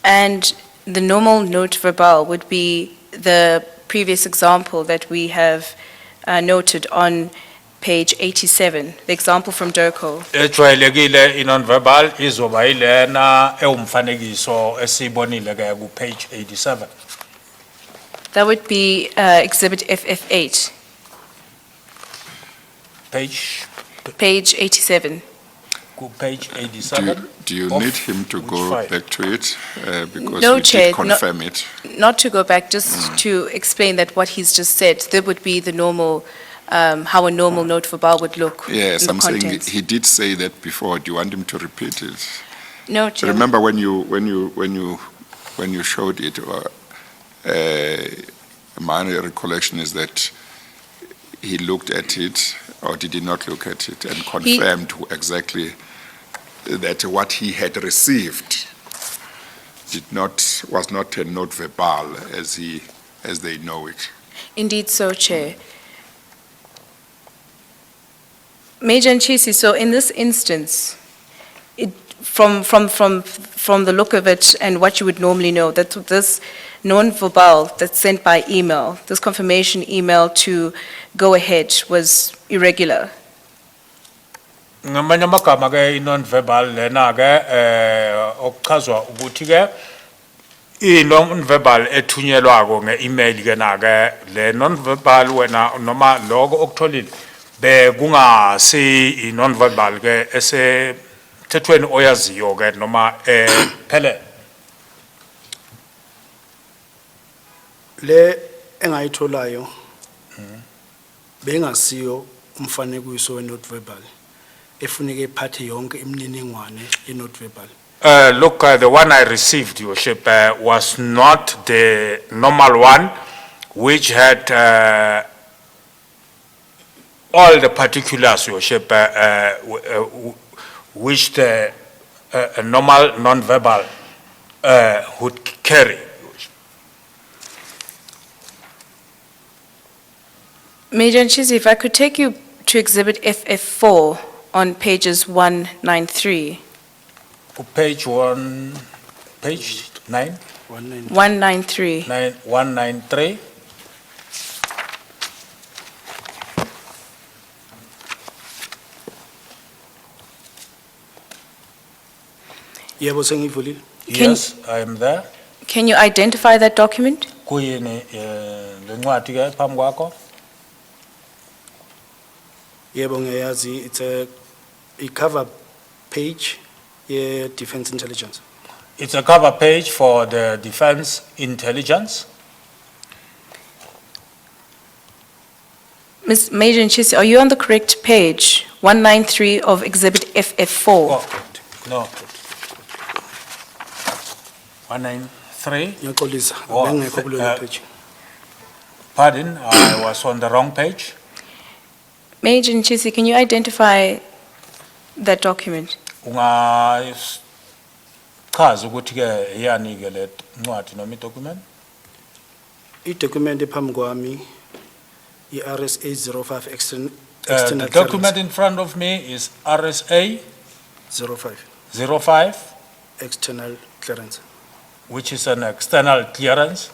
And the normal note verbal would be the previous example that we have noted on page 87, the example from DOCO. Ejwayelekile i-non-verbal izoba yilena ewumfanekiso esiyibonile ke ku page 87. That would be Exhibit FF8, Page, page 87. ku page 87. Do you of need him to which go file? back to it? Because No, we Chair, did confirm it. Not to go back, just to explain that what he's just said, that would be the normal, how a normal note verbal would look in Yes, the I'm saying contents. he did say that before. Do you want him to repeat it? No, Chair. Remember when you showed it, my recollection is that he looked at it, or did he not look at it, and confirmed exactly that what he had received was not a note verbal as they know it. Indeed so, Chair. Major Nchisi, so in this instance, from the look of it and what you would normally know, that this non-verbal that's sent by email, this confirmation email to go ahead was irregular. Ngamanye amagama ke i-non-verbal lena ke okuchazwa ukuthi ke i-non-verbal ethunyelwako nge-email ke na ke le non-verbal wena noma lokho okutholile bekungasi i-non-verbal ke esemthethweni oyaziyo ke noma phele. Le engayitholayo bengasiyo umfanekiso we-not verbal efuneke iphathe yonke imininingwane ye-not verbal. Look, the one I received, Your Worship, was not the normal one, which had all the particulars, Your Worship, which the normal non-verbal would carry. Major Nchisi, if I could take you to Exhibit FF4 on pages 193. Page 9? 193. 193. Yebo sengivulile. Yes, I am there. Can you identify that document? Kuyini lencwadi ke phambi kwakho? Yebo ngiyazi, it's a cover page ye defense intelligence. It's a cover page for the defense intelligence. Ms. Major Nchisi, are you on the correct page? 193 of Exhibit FF4. Oh, no. 193. Ngiyaxolisa, Oh, bengekho kulo page. Pardon, I was on the wrong page. Major Nchisi, can you identify that document? Ungachaza ukuthi ke yani ke le ncwadi noma document? I-document ephambi kwami i-RSA 05 external The document in front of me is RSA 05 05, external clearance. which is an external clearance.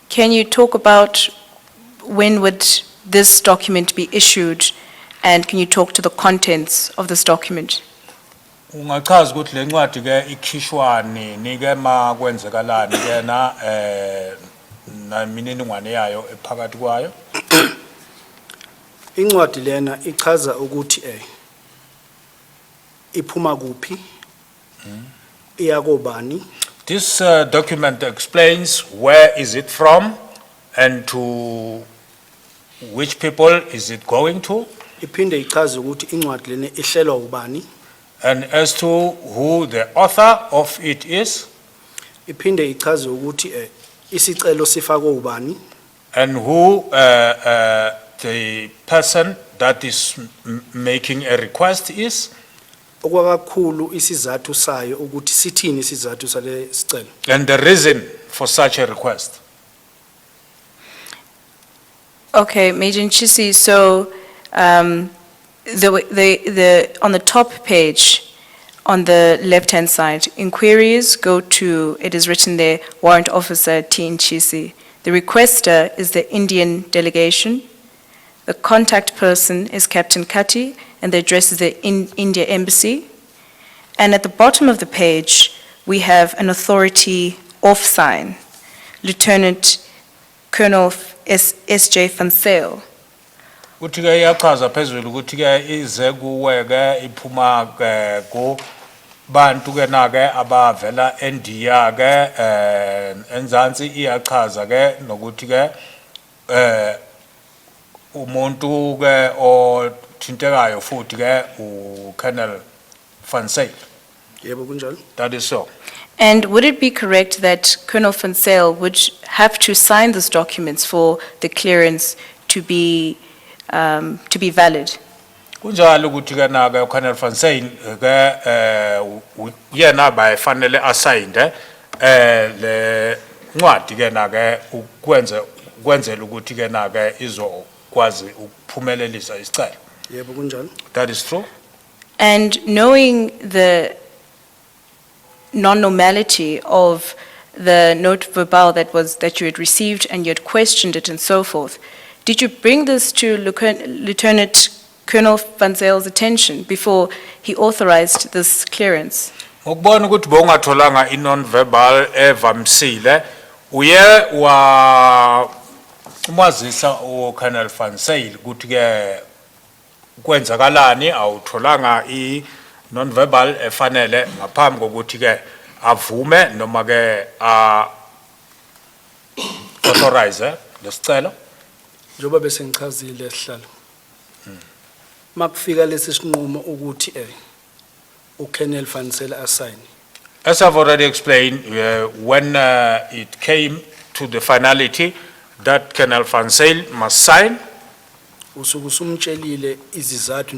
Can you talk about when would this document be issued, and can you talk to the contents of this document? Ungachaza ukuthi le ncwadi ke ikhishwa nini ke ma kwenzekalani ke na imininingwane yayo ephakathi kwayo. Incwadi lena ichaza ukuthi iphuma kuphi, iyakobani, This document explains where is it from and to which people is it going to, iphinde ichaze ukuthi incwadi lena ihlelwa ubani, and as to who the author of it is, iphinde ichaze ukuthi isicelo sifakwe ubani, and who the person that is making a request is, okwakakhulu isizathu sayo ukuthi sithini isizathu sale sicelo. and the reason for such a request. Okay, Major Nchisi, so on the top page, on the left-hand side, inquiries go to, it is written there, Warrant Officer T. Nchisi. The requester is the Indian delegation. The contact person is Captain Kati, and the address is the India Embassy. And at the bottom of the page, we have an authority off sign, Lieutenant Colonel S.J. Van Sale. Kuthi ke iyachaza phezulu ukuthi ke ize kuwe ke iphuma ke ku bantu ke na ke abavela eNdiya ke enzansi iyachaza ke nokuthi ke umuntu ke othintekayo futhi ke uColonel Van Sale. Yebo kunjalo. That is so. And would it be correct that Colonel Van Sale would have to sign these documents for the clearance to be valid? Kunjalo ukuthi ke na ke uColonel Van Sale ke yena bayifanele assigned le ncwadi ke na ke ukwenzela ukuthi ke na ke izokwazi ukuphumelelisa isicelo. Yebo kunjalo. That is true. And knowing the non-normality of the note verbal that you had received and you had questioned it and so forth, did you bring this to Lieutenant Colonel Van Sale's attention before he authorized this clearance? Ngokubona ukuthi bongatholanga i-non-verbal evamsile uye umazisa uColonel Van Sale ukuthi ke kwenzakalani awutholanga i-non-verbal efanele ngaphambi kokuthi ke avume noma ke authorize lesicelo. Njoba bese ngichazile sihlalo. Makufika lesi sinqumo ukuthi uColonel Van Sale assign. As I've already explained, when it came to the finality that Colonel Van Sale must sign, Usuku sumtshelile izizathu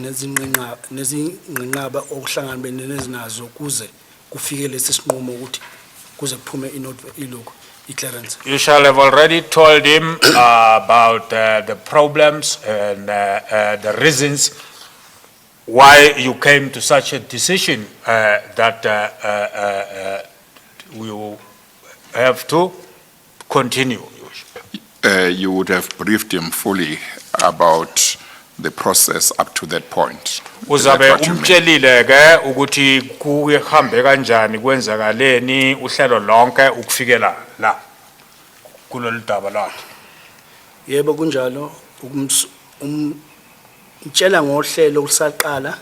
nezingqinqaba okuhlanganene nezinazo kuze kufike lesi sinqumo ukuthi kuze kuphume i-clearance. you shall have already told him about the problems and the reasons why you came to such a decision that we have to continue. You would have briefed him fully about the process up to that point. Is that Uzabe what you mean? umtshelile ke ukuthi kuhambe kanjani kwenzakaleni uhlelo lonke ukufikela la kulolu daba lakhe. Yebo kunjalo umtshela ngohlelo kusaqala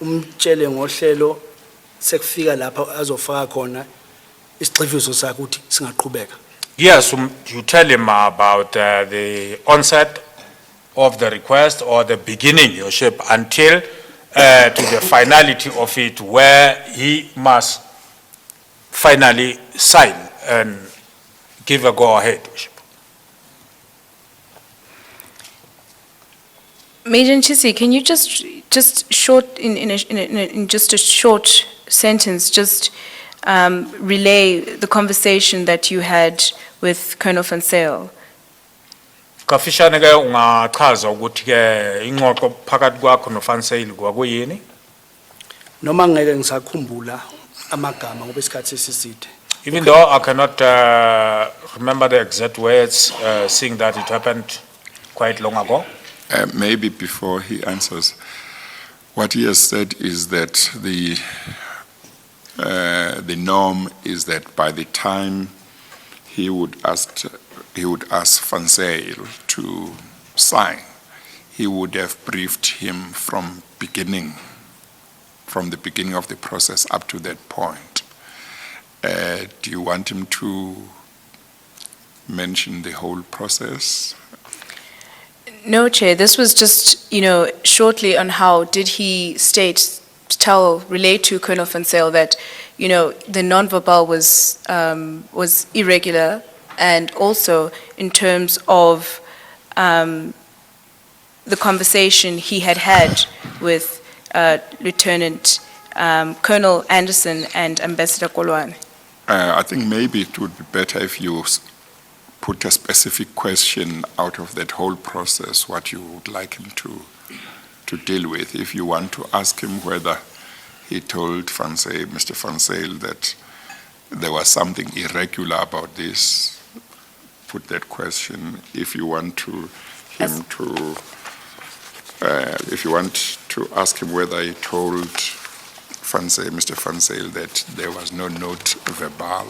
umtshele ngohlelo sekufika lapha azofaka khona isixhifiso sakhe ukuthi singaqhubeka. Yes, you tell him about the onset of the request or the beginning, Your Worship, until to the finality of it where he must finally sign and give a go-ahead, Your Worship. Major Nchisi, can you just short in just a short sentence just relay the conversation that you had with Colonel Van Sale? Kafishane ke ungachaza ukuthi ke ingxoxo phakathi kwakho noVan Sale kwakuyini? Noma ngeke ngisakhumbula amagama ngoba isikhathi sesiside. Even though I cannot remember the exact words, seeing that it happened quite long ago. Maybe before he answers, what he has said is that the norm is that by the time he would ask Van Sale to sign, he would have briefed him from the beginning of the process up to that point. Do you want him to mention the whole process? No, Chair, this was just, shortly on how did he relate to Colonel Van Sale that, the non-verbal was irregular, and also in terms of the conversation he had with Lieutenant Colonel Anderson and Ambassador Kolwane. I think maybe it would be better if you put a specific question out of that whole process, what you would like him to deal with. If you want to ask him whether he told Mr. Van Sale that there was something irregular about this, put that question. If you want to him to, if you want to ask him whether he told Mr. Fansale that there was no note verbal,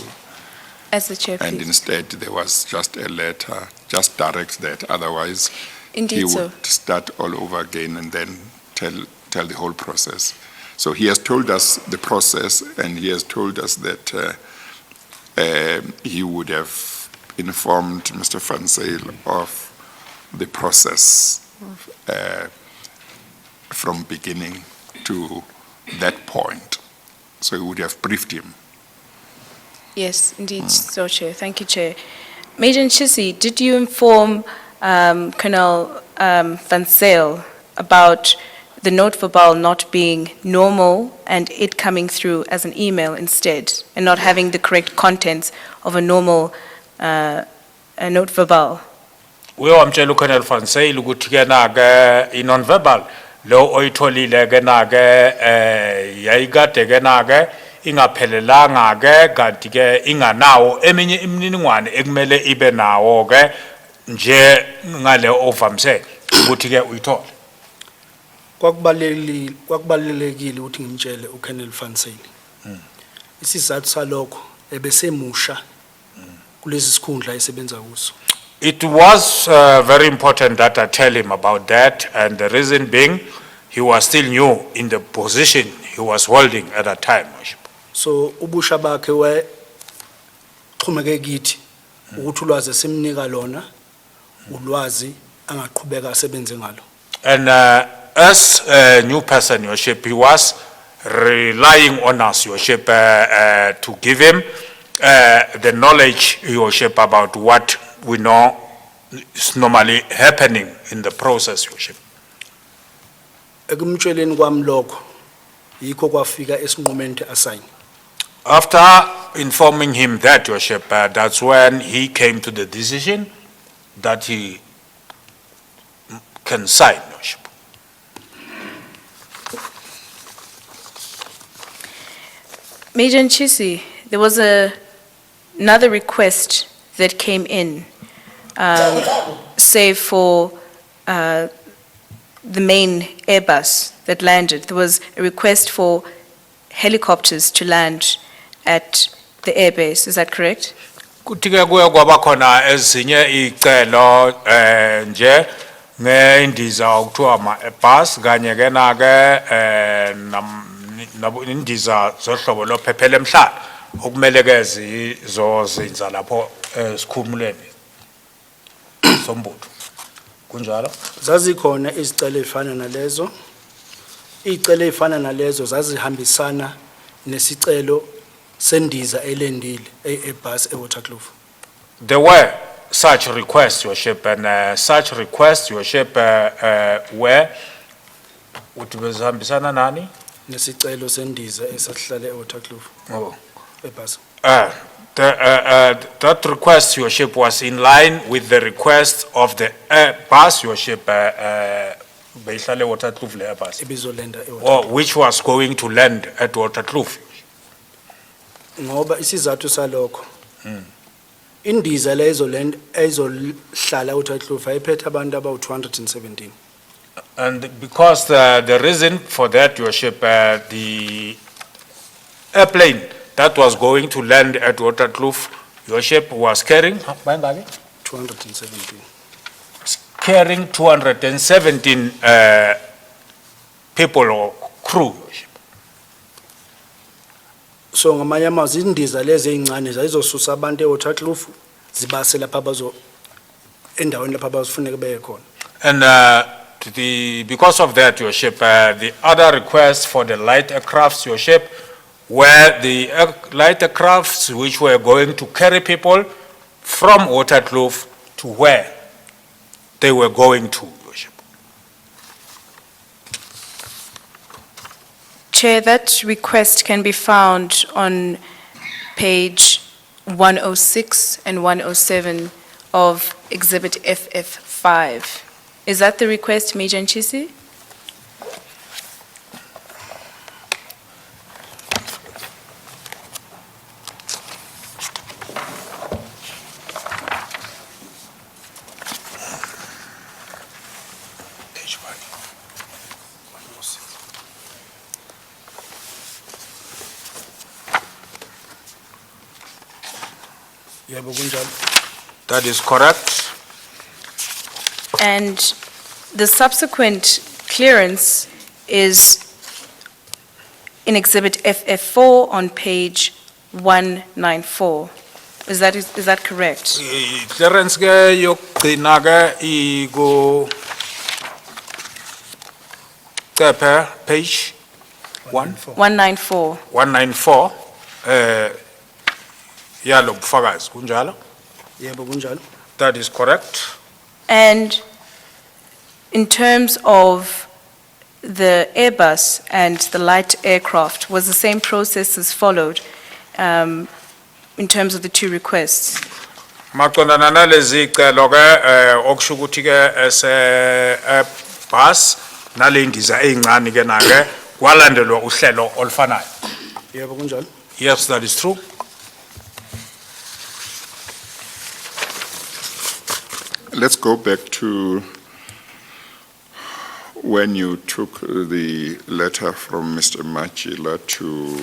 As the chair, and please. instead there was just a letter, just direct that. Otherwise, he Indeed, so. would start all over again and then tell the whole process. So he has told us the process, and he has told us that he would have informed Mr. Fansale of the process from beginning to that point. So he would have briefed him. Yes, indeed, so, Chair. Thank you, Chair. Major Nchisi, did you inform Colonel Van Zyl about the note verbal not being normal and it coming through as an email instead, and not having the correct contents of a normal a note verbal? Uyomtshela uColonel Van Zyl ukuthi ke na ke i-non-verbal lo oyitholile ke na ke yayikade ke na ke ingaphelelanga ke kanti ke inganawo eminye imininingwane ekumele ibe nawo ke nje ngale ovamsele ukuthi ke uyithola. Kwakubalulekile ukuthi ngimtshele uColonel Van Zyl. Isizathu salokho ebesemusha kulezi sikhundla esebenza kuso. It was very important that I tell him about that, and the reason being, he was still new in the position he was holding at that time. So ubusha bakhe we xhumeke kithi ukuthi ulwazi esimnika lona ulwazi angaqhubeka asebenze ngalo. And as a new person, Your Worship, he was relying on us, Your Worship, to give him the knowledge, Your Worship, about what we know is normally happening in the process, Your Worship. Ekumtsheleni kwami lokho yikho kwafika esinqumeni assign. After informing him that, Your Worship, that's when he came to the decision that he can sign, Your Worship. Major Nchisi, there was another request that came in, say for the main Airbus that landed. There was a request for helicopters to land at the airbase. Is that correct? Kuthi ke kuye kwaba khona ezinye icelo nje ngendiza okuthiwa ama-bus kanye ke na ke indiza zohlobo lophephela emhlaba okumele ke zizozinza lapho esikhumuleni sombutho kunjalo. Zazikhona izicelo ezifana nalezo. Izicelo ezifana nalezo zazihambisana nesicelo sendiza elendile ebus eWaterkloof. There were such requests, Your Worship, and such requests, Your Worship, were uthi bezihambisana nani? Nesicelo sendiza esahlala eWaterkloof Oh. ebus. That request, Your Worship, was in line with the request of the bus, Your Worship, beyihlale Waterkloof le bus, Ebizolenda eWaterkloof. which was going to land at Waterkloof. Ngoba isizathu salokho. Indiza lezo land ezohlala eWaterkloof ayiphethe abantu abawu 217. And because the reason for that, Your Worship, the airplane that was going to land at Waterkloof, Your Worship, was carrying 217. carrying 217 people or crew, Your Worship. So ngamanye amazwi indiza lezi ezincane zayizosusa abantu eWaterkloof zibase lapha endaweni lapha abazifuneka beye khona. And because of that, Your Worship, the other request for the light aircrafts, Your Worship, were the light aircrafts which were going to carry people from Waterkloof to where they were going to, Your Worship. Chair, that request can be found on page 106 and 107 of Exhibit FF5. Is that the request, Major Nchisi? Yebo kunjalo. That is correct. And the subsequent clearance is in Exhibit FF4 on page 194. Is that correct? Clearance ke yokugcina ke iku Kepha page 194. 194 yalo bufakazi kunjalo. Yebo kunjalo. That is correct. And in terms of the Airbus and the light aircraft, was the same processes followed in terms of the two requests? Maqondana nalezi celo ke okusho ukuthi ke ese bus nale ndiza ezincane ke na ke kwalandelwa uhlelo olufanayo. Yebo kunjalo. Yes, that is true. Let's go back to when you took the letter from Mr. Machila to,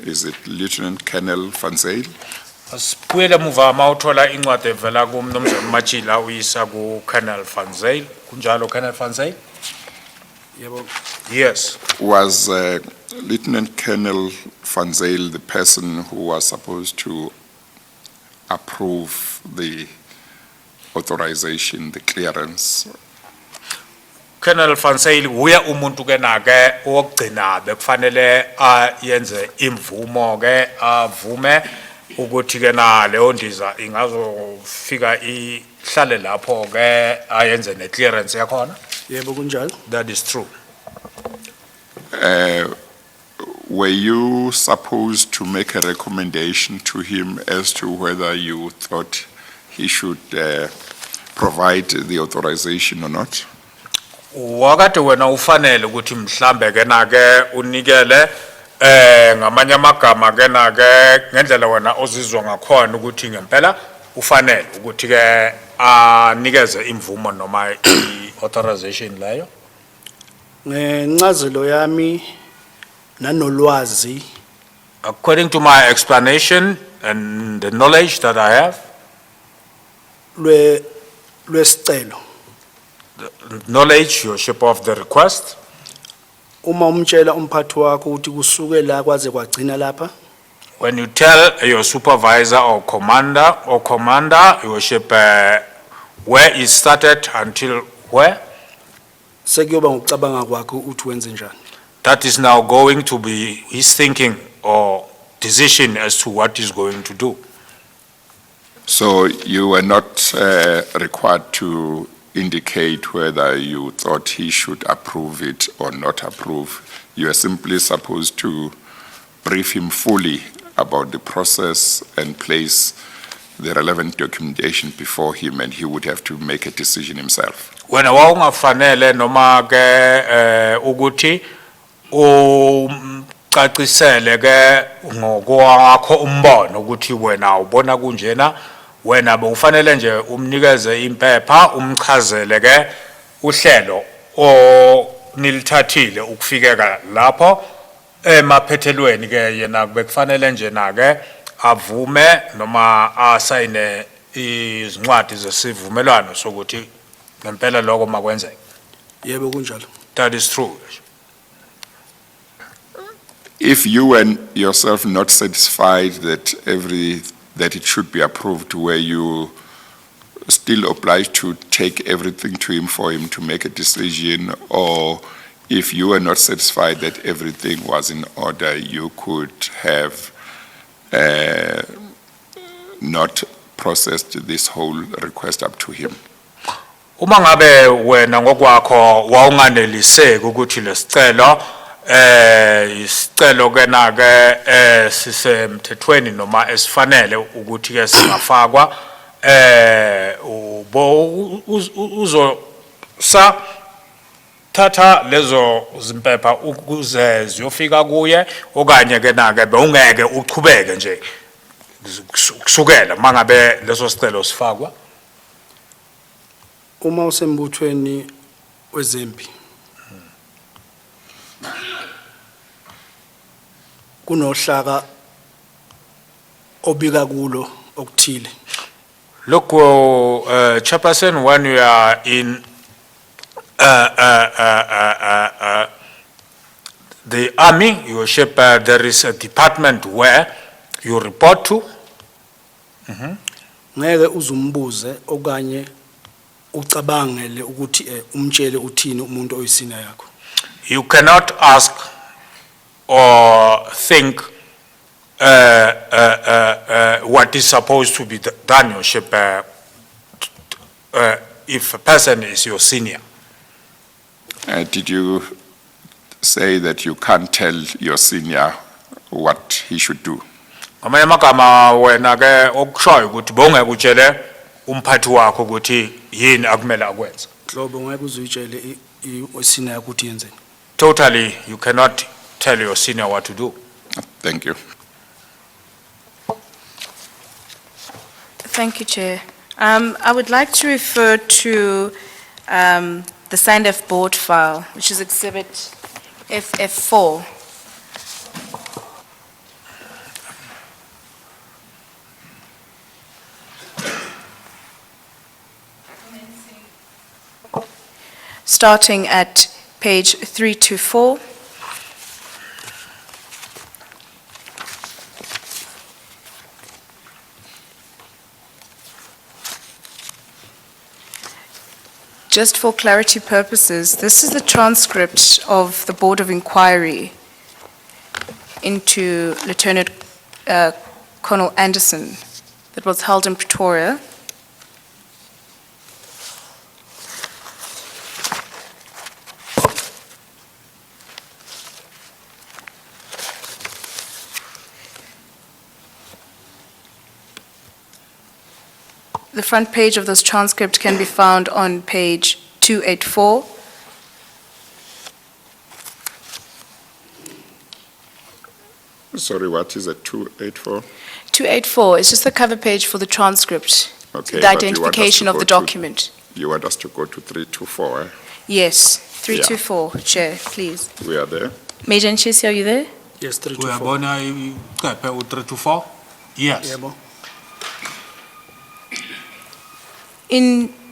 is it Lieutenant Colonel Van Zyl? Asibuyele muva mawuthola incwadi evela kuMnumzane Machila uyisa ku Colonel Van Zyl kunjalo Colonel Van Zyl? Yebo. Yes. Was Lieutenant Colonel Van Zyl the person who was supposed to approve the authorization, the clearance? Colonel Van Zyl uya umuntu ke na ke okugcina bekufanele ayenze imvumo ke avume ukuthi ke na leyo ndiza ingazofika ihlale lapho ke ayenze ne clearance yakhona. Yebo kunjalo. That is true. Were you supposed to make a recommendation to him as to whether you thought he should provide the authorization or not? Wakade wena ufanele ukuthi mhlambe ke na ke unikele ngamanye amagama ke na ke ngendlela wena ozizwa ngakhona ukuthi ngempela ufanele ukuthi ke anikeze imvumo noma i-authorization leyo. Ngencazelo yami nanolwazi According to my explanation and the knowledge that I have, lwesicelo. knowledge, your ship of the request, Uma umtshela umphathi wakho ukuthi kusuke la kwaze kwagcina lapha. when you tell your supervisor or commander, your ship, where it started until where, Sekuyoba ngokucabanga kwakho uthi wenze njani. that is now going to be his thinking or decision as to what he's going to do. So you were not required to indicate whether you thought he should approve it or not approve. You are simply supposed to brief him fully about the process and place the relevant documentation before him, and he would have to make a decision himself. Wena wawungafanele noma ke ukuthi ucacisele ke ngokwakho umbono ukuthi wena ubona kunjena, wena bewufanele nje umnikeze impepha umchazele ke uhlelo nilithathile ukufikeka lapho emaphethelweni ke yena bekufanele nje na ke avume noma asayine izincwadi zesivumelwano sokuthi ngempela lokho makwenzeke. Yebo kunjalo. That is true. If you were yourself not satisfied that it should be approved, were you still obliged to take everything to him for him to make a decision? Or if you were not satisfied that everything was in order, you could have not processed this whole request up to him? Uma ngabe wena ngokwakho wawunganeliseki ukuthi lesicelo isicelo ke na ke sisemthethweni noma esifanele ukuthi ke singafakwa uzo thatha lezo zimpepha ukuze ziyofika kuye okanye ke na ke bewungeke uchubeke nje kusukela mangabe leso sicelo sifakwa. Uma usembuthweni wezempi kunohlaka obika kulo okuthile. Look, Chairperson, when you are in the army, your ship, there is a department where you report to. Ngeke uzumbuze okanye ucabangele ukuthi umtshele uthini umuntu oyisina yakho. You cannot ask or think what is supposed to be done, your ship, if a person is your senior. Did you say that you can't tell your senior what he should do? Ngamanye amagama wena ke okushoyo ukuthi bongeke utshele umphathi wakho ukuthi yini akumele akwenze. Hlobo ngeke uzuyitshele isina yakho ukuthi yenzeni. Totally, you cannot tell your senior what to do. Thank you. Thank you, Chair. I would like to refer to the signed-off board file, which is Exhibit FF4. Starting at page 324. Just for clarity purposes, this is the transcript of the Board of Inquiry into Lieutenant Colonel Anderson that was held in Pretoria. The front page of this transcript can be found on page 284. Sorry, what is it, 284? 284 is just the cover page for the transcript, Okay, the but you want us identification to of go the to- document. You want us to go to 324, eh? Yes, 324, Chair, please. We are there. Major Nchisi, are you there? Yes, 324. Uyabona icephe u324? Yes. Yebo.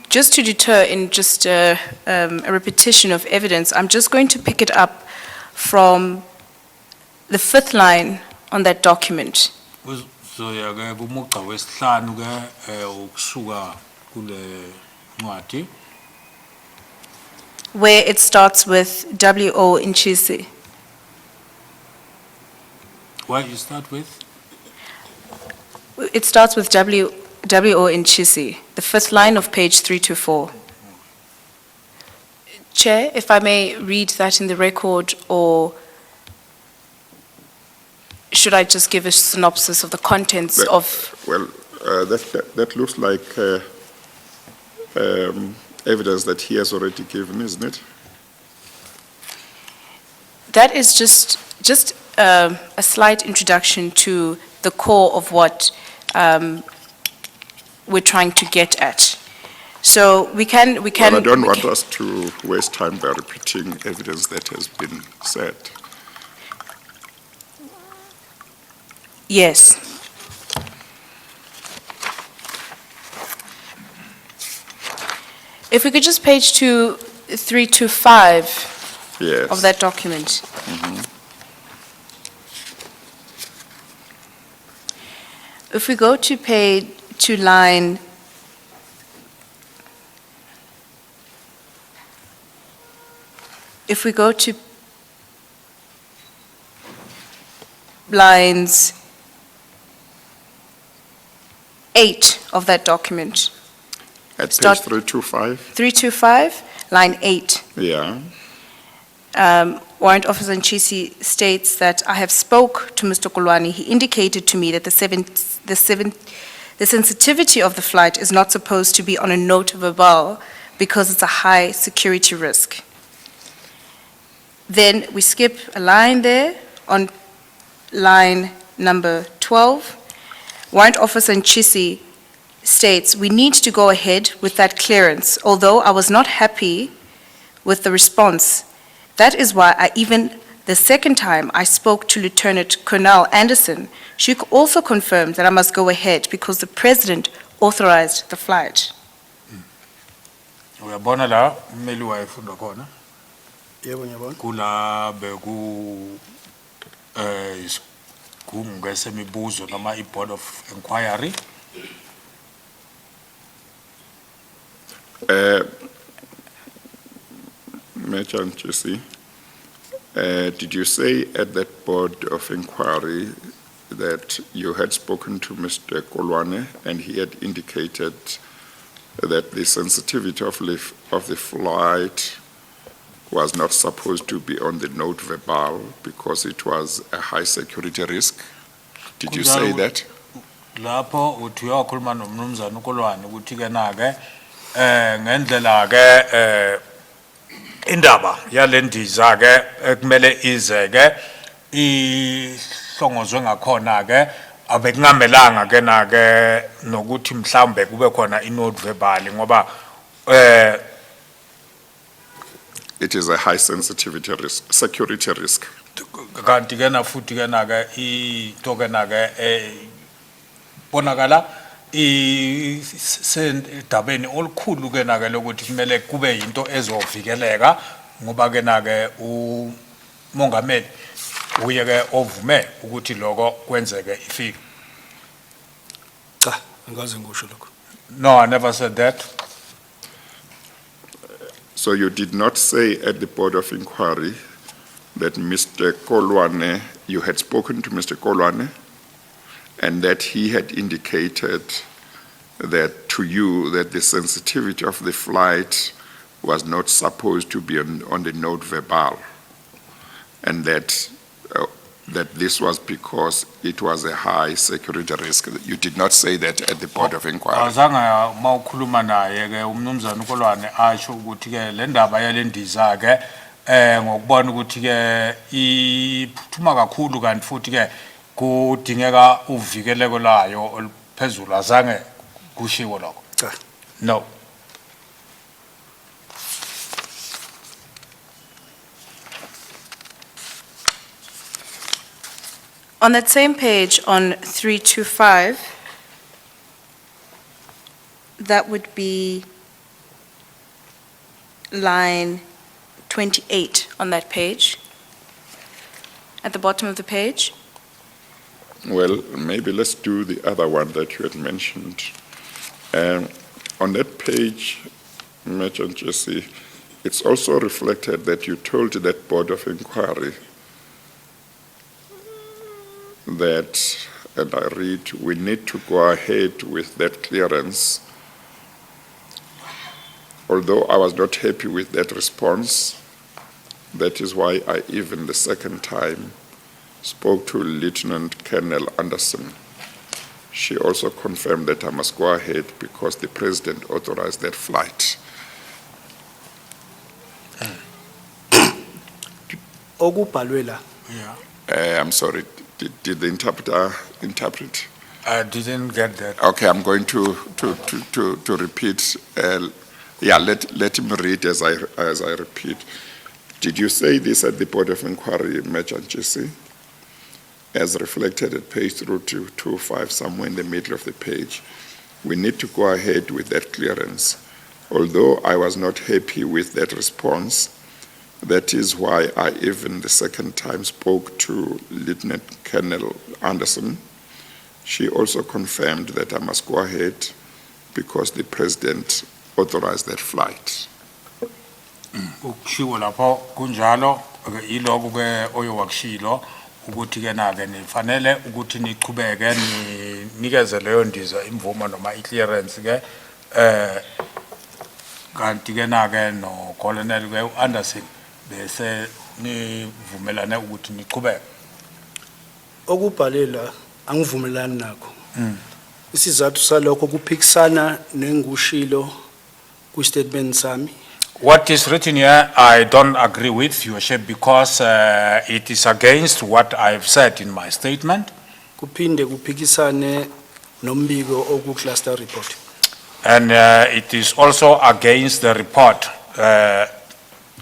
Just to deter in just a repetition of evidence, I'm just going to pick it up from the fifth line on that document. Uzoya ke kumugca wesihlanu ke ukusuka kule ncwadi. Where it starts with W.O. Nchisi. Where you start with? It starts with W.O. Nchisi, the fifth line of page 324. Chair, if I may read that in the record, or should I just give a synopsis of the contents That- of... Well, that looks like evidence that he has already given, isn't it? That is just a slight introduction to the core of what we're trying to get at. So we can. Well, I don't we want can- us to waste time by repeating evidence that has been said. Yes. If we could just page to 325 Yes. of that document. If we go to line if we go to lines 8 of that document, At Start- page 325, 325, line 8. yeah. Warrant Officer Nchisi states that I have spoke to Mr. Kulwani. He indicated to me that the sensitivity of the flight is not supposed to be on a note verbal because it's a high security risk. Then we skip a line there on line number 12. Warrant Officer Nchisi states, we need to go ahead with that clearance, although I was not happy with the response. That is why I even The second time I spoke to Lieutenant Colonel Anderson, she also confirmed that I must go ahead because the President authorized the flight. Uyabona la ummeli wayefunda khona Yebo ngiyabona. kula beku isigungu ngesemibuzo noma i-board of inquiry. Major Jesse, did you say at that board of inquiry that you had spoken to Mr. Kolwane and he had indicated that the sensitivity of the flight was not supposed to be on the note verbal because it was a high security risk? Did you say that? Lapho uthi uyakhuluma nomnumzana uKolwane ukuthi ke na-ke ngendlela ke indaba yalendiza ke ekumele ize ke ihlongozwe ngakhona ke abekungamelanga ke na ke nokuthi mhlambe kube khona inote verbal ngoba It is a high sensitivity risk, security risk. kanti ke na futhi ke na ke into ke na ke bonakala isendabeni olukhulu ke na ke lokuthi kumele kube into ezovikeleka ngoba ke na ke umongameli uye ke ovume ukuthi lokho kwenzeke ifike. Cha, angikaze ngisho lokho. No, I never said that. So you did not say at the board of inquiry that Mr. Kolwane, you had spoken to Mr. Kolwane and that he had indicated that to you that the sensitivity of the flight was not supposed to be on the note verbal, and that this was because it was a high security risk. You did not say that at the board of inquiry. Azange mawukhuluma naye ke umnumzana uKolwane asho ukuthi ke le ndaba yalendiza ke ngokubona ukuthi ke iphuthuma kakhulu kanti futhi ke kudingeka uvikeleko layo oluphezulu azange kushiwo lokho. Cha. No. On that same page, on 325, that would be line 28 on that page, at the bottom of the page. Well, maybe let's do the other one that you had mentioned. On that page, Major Jesse, it's also reflected that you told that board of inquiry that, and I read, we need to go ahead with that clearance. Although I was not happy with that response, that is why I even the second time spoke to Lieutenant Colonel Anderson. She also confirmed that I must go ahead because the president authorized that flight. Okubhalwe la. Yeah. I'm sorry, did the interpreter interpret? I didn't get that. Okay, I'm going to repeat. Let him read as I repeat. Did you say this at the Board of Inquiry, Major Jesse? As reflected at page 225, somewhere in the middle of the page, we need to go ahead with that clearance. Although I was not happy with that response, that is why I even the second time spoke to Lieutenant Colonel Anderson. She also confirmed that I must go ahead because the president authorized that flight. Ukushiwo lapho kunjalo iloko ke oyowakushilo ukuthi ke na ke nifanele ukuthi niqhubeke ninikeze leyo ndiza imvumo noma iclearance ke kanti ke na ke no Colonel ke Anderson bese nivumelane ukuthi niqhubeke. Okubhalwe la angivumelani nakho. Isizathu salokho kuphikisana nengushilo ku statement sami. What is written here, I don't agree with your shape because it is against what I've said in my statement. Kuphinde kuphikisane nombiko oku-cluster report. And it is also against the report,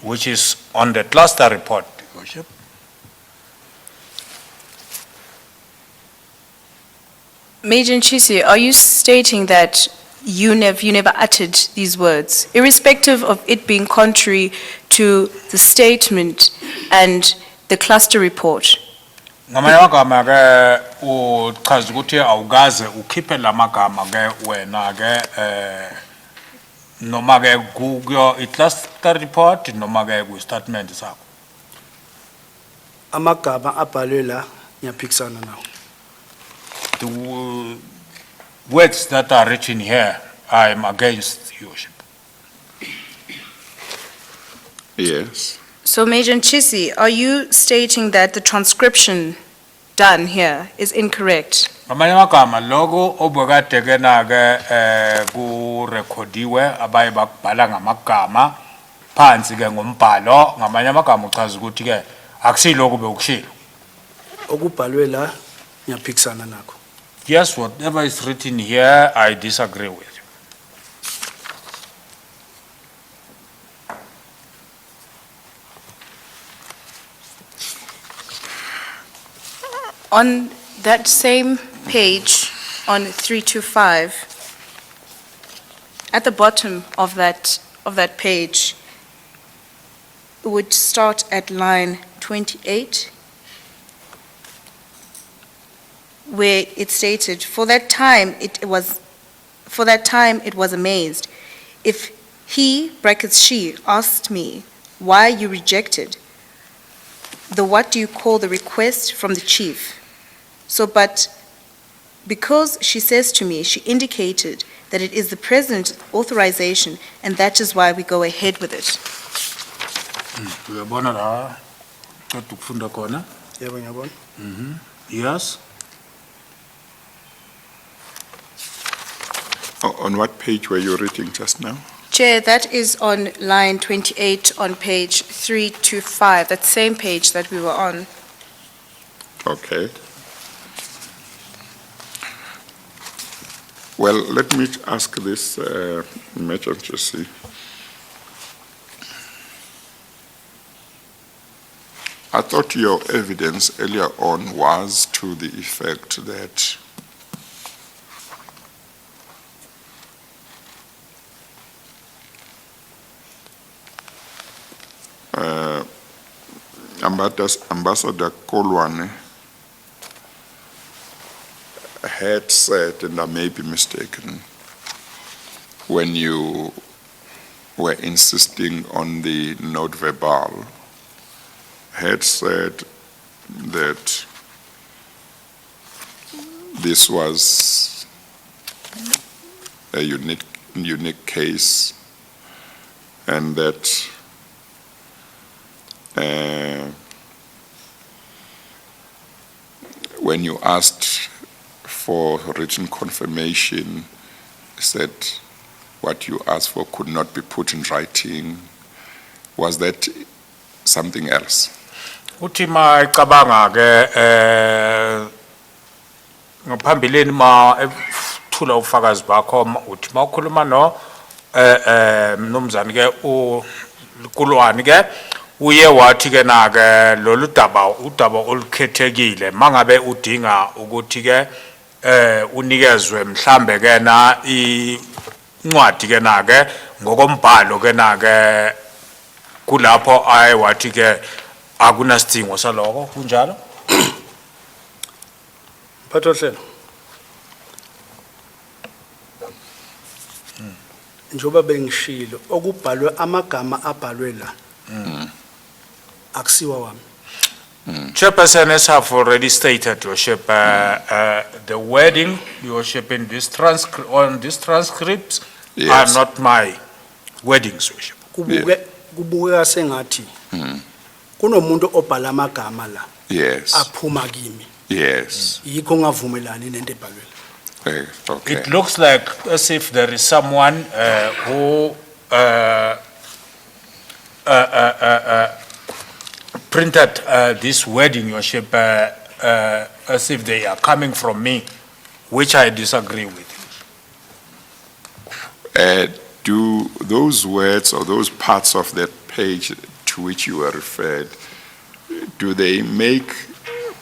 which is on the cluster report, Your Worship. Major Nchisi, are you stating that you never uttered these words, irrespective of it being contrary to the statement and the cluster report? Ngamanye amagama ke uchaza ukuthi awukaze ukhiphe lamagama ke wena ke noma ke kuyo i-cluster report noma ke ku statement sakho. Amagama abhalwe la ngiyaphikisana nawo. The words that are written here, I am against, Your Worship. Yes. So Major Nchisi, are you stating that the transcription done here is incorrect? Ngamanye amagama lokho obukade ke na ke ku recordiwe abaye bakubhala ngamagama phansi ke ngombhalo ngamanye amagama uchaza ukuthi ke akusiloko bekushilo. Okubhalwe la ngiyaphikisana nakho. Yes, whatever is written here, I disagree with. On that same page, on 325, at the bottom of that page, it would start at line 28, where it stated, for that time it was amazed. If he, brackets she, asked me why you rejected the what do you call the request from the chief? So, but because she says to me, she indicated that it is the president's authorization, and that is why we go ahead with it. Uyabona la qeda ukufunda khona? Yebo ngiyabona. Yes. On what page were you reading just now? Chair, that is on line 28 on page 325, that same page that we were on. Okay. Well, let me ask this, Major Nchisi. I thought your evidence earlier on was to the effect that Ambassador Kolwane had said, and I may be mistaken, when you were insisting on the note verbal, had said that this was a unique case, and that when you asked for written confirmation, said what you asked for could not be put in writing. Was that something else? Uthi icabanga ke ngaphambileni ethula ufakazi bakho uthi ukhuluma no mnumzane ke ukulwani ke uye wathi ke na ke lolu udaba olukhethekile mangabe udinga ukuthi ke unikezwe mhlambe ke na incwadi ke na ke ngokombhalo ke na ke kulapho ayewathi ke akunasidingo saloko kunjalo. Mphathohlelo. Njoba bengishilo okubhalwe amagama abhalwe la. Akusiwa wami. Chairperson, as I've already stated, Your Worship, the wording, Your Worship, in this transcripts Yes. are not my wordings, Your Worship. Kubukeka sengathi kunomuntu obhala amagama la Yes. aphuma kimi. Yes. Yikho ngavumelani nento ebhalwe la. Okay. It looks like as if there is someone who printed this wording, Your Worship, as if they are coming from me, which I disagree with. Do those words or those parts of that page to which you were referred, do they make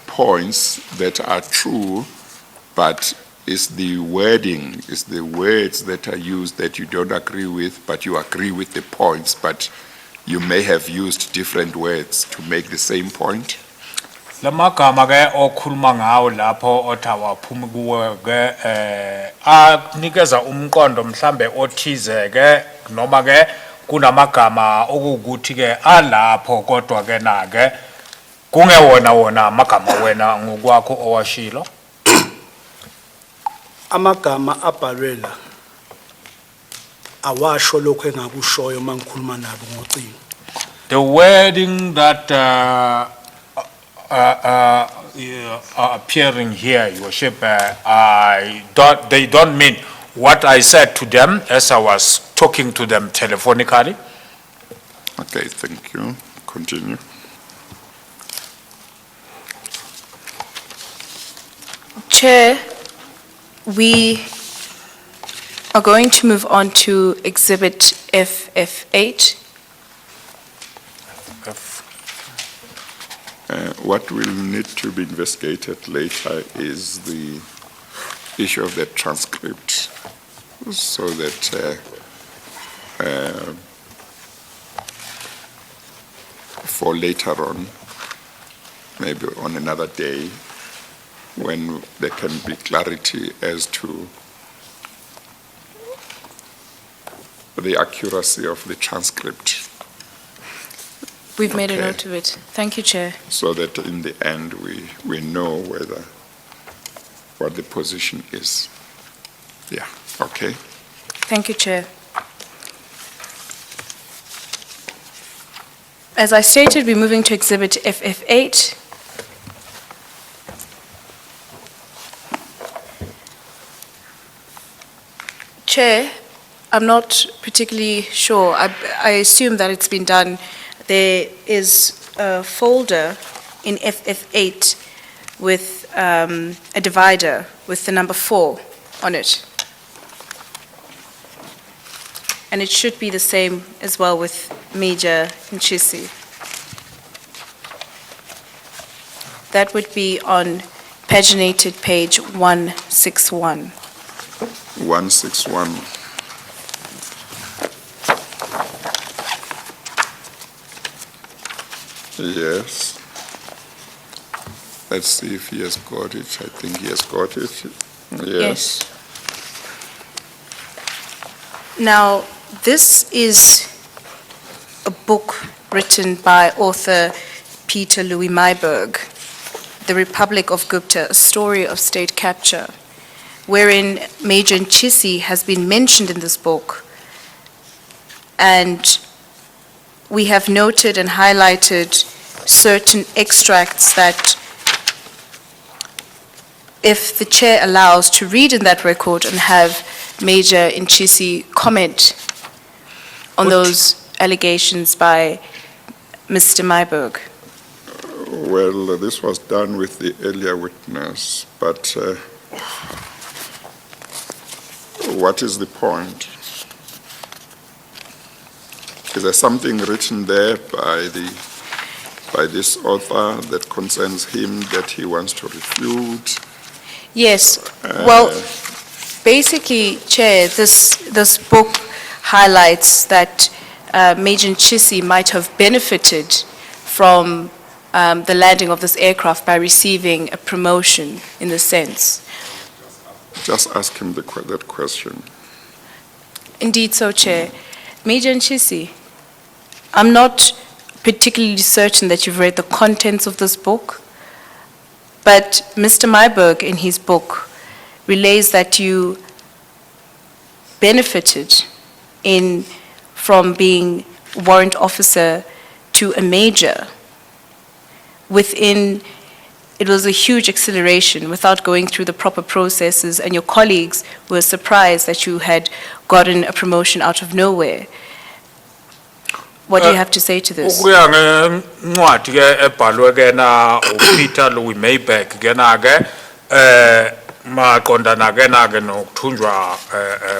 points that are true, but is the wording, is the words that are used that you don't agree with, but you agree with the points, but you may have used different words to make the same point? Lamagama ke okhuluma ngawo lapho othawa phuma kuwe ke anikeza umqondo mhlambe othize ke noma ke kunamagama okuthi ke alapho kodwa ke na ke kungewona wona amagama wena ngokwakho owashilo. Amagama abhalwe la awasho lokho engakushoyo mangikhuluma nabo ngocingo. The wording that are appearing here, Your Worship, they don't mean what I said to them as I was talking to them telephonically. Okay, thank you. Continue. Chair, we are going to move on to Exhibit FF8. What will need to be investigated later is the issue of the transcript, so that for later on, maybe on another day, when there can be clarity as to the accuracy of the transcript. We've made a Okay. note of it. Thank you, Chair. So that in the end, we know what the position is. Yeah, okay. Thank you, Chair. As I stated, we're moving to Exhibit FF8. Chair, I'm not particularly sure. I assume that it's been done. There is a folder in FF8 with a divider with the number 4 on it. And it should be the same as well with Major Nchisi. That would be on paginated page 161. 161. Yes. Let's see if he has got it. I think he has got it. Yes. Now, this is a book written by author Peter Louis Myburgh, The Republic of Gupta, A Story of State Capture, wherein Major Nchisi has been mentioned in this book. And we have noted and highlighted certain extracts that, if the chair allows, to read in that record and have Major Nchisi comment on those allegations by Mr. Myburgh. Well, this was done with the earlier witness, but what is the point? Is there something written there by this author that concerns him that he wants to refute? Yes, well, basically, Chair, this book highlights that Major Nchisi might have benefited from the landing of this aircraft by receiving a promotion, in a sense. Just ask him that question. Indeed so, Chair. Major Nchisi, I'm not particularly certain that you've read the contents of this book, but Mr. Myburgh, in his book, relays that you benefited from being warrant officer to a major. It was a huge acceleration without going through the proper processes, and your colleagues were surprised that you had gotten a promotion out of nowhere. What do you have to say to this? Ukuya ngencwadi ke ebhalwe ke na uPeter Louis Myburgh ke na ke maqondana ke na ke nokuthunjwa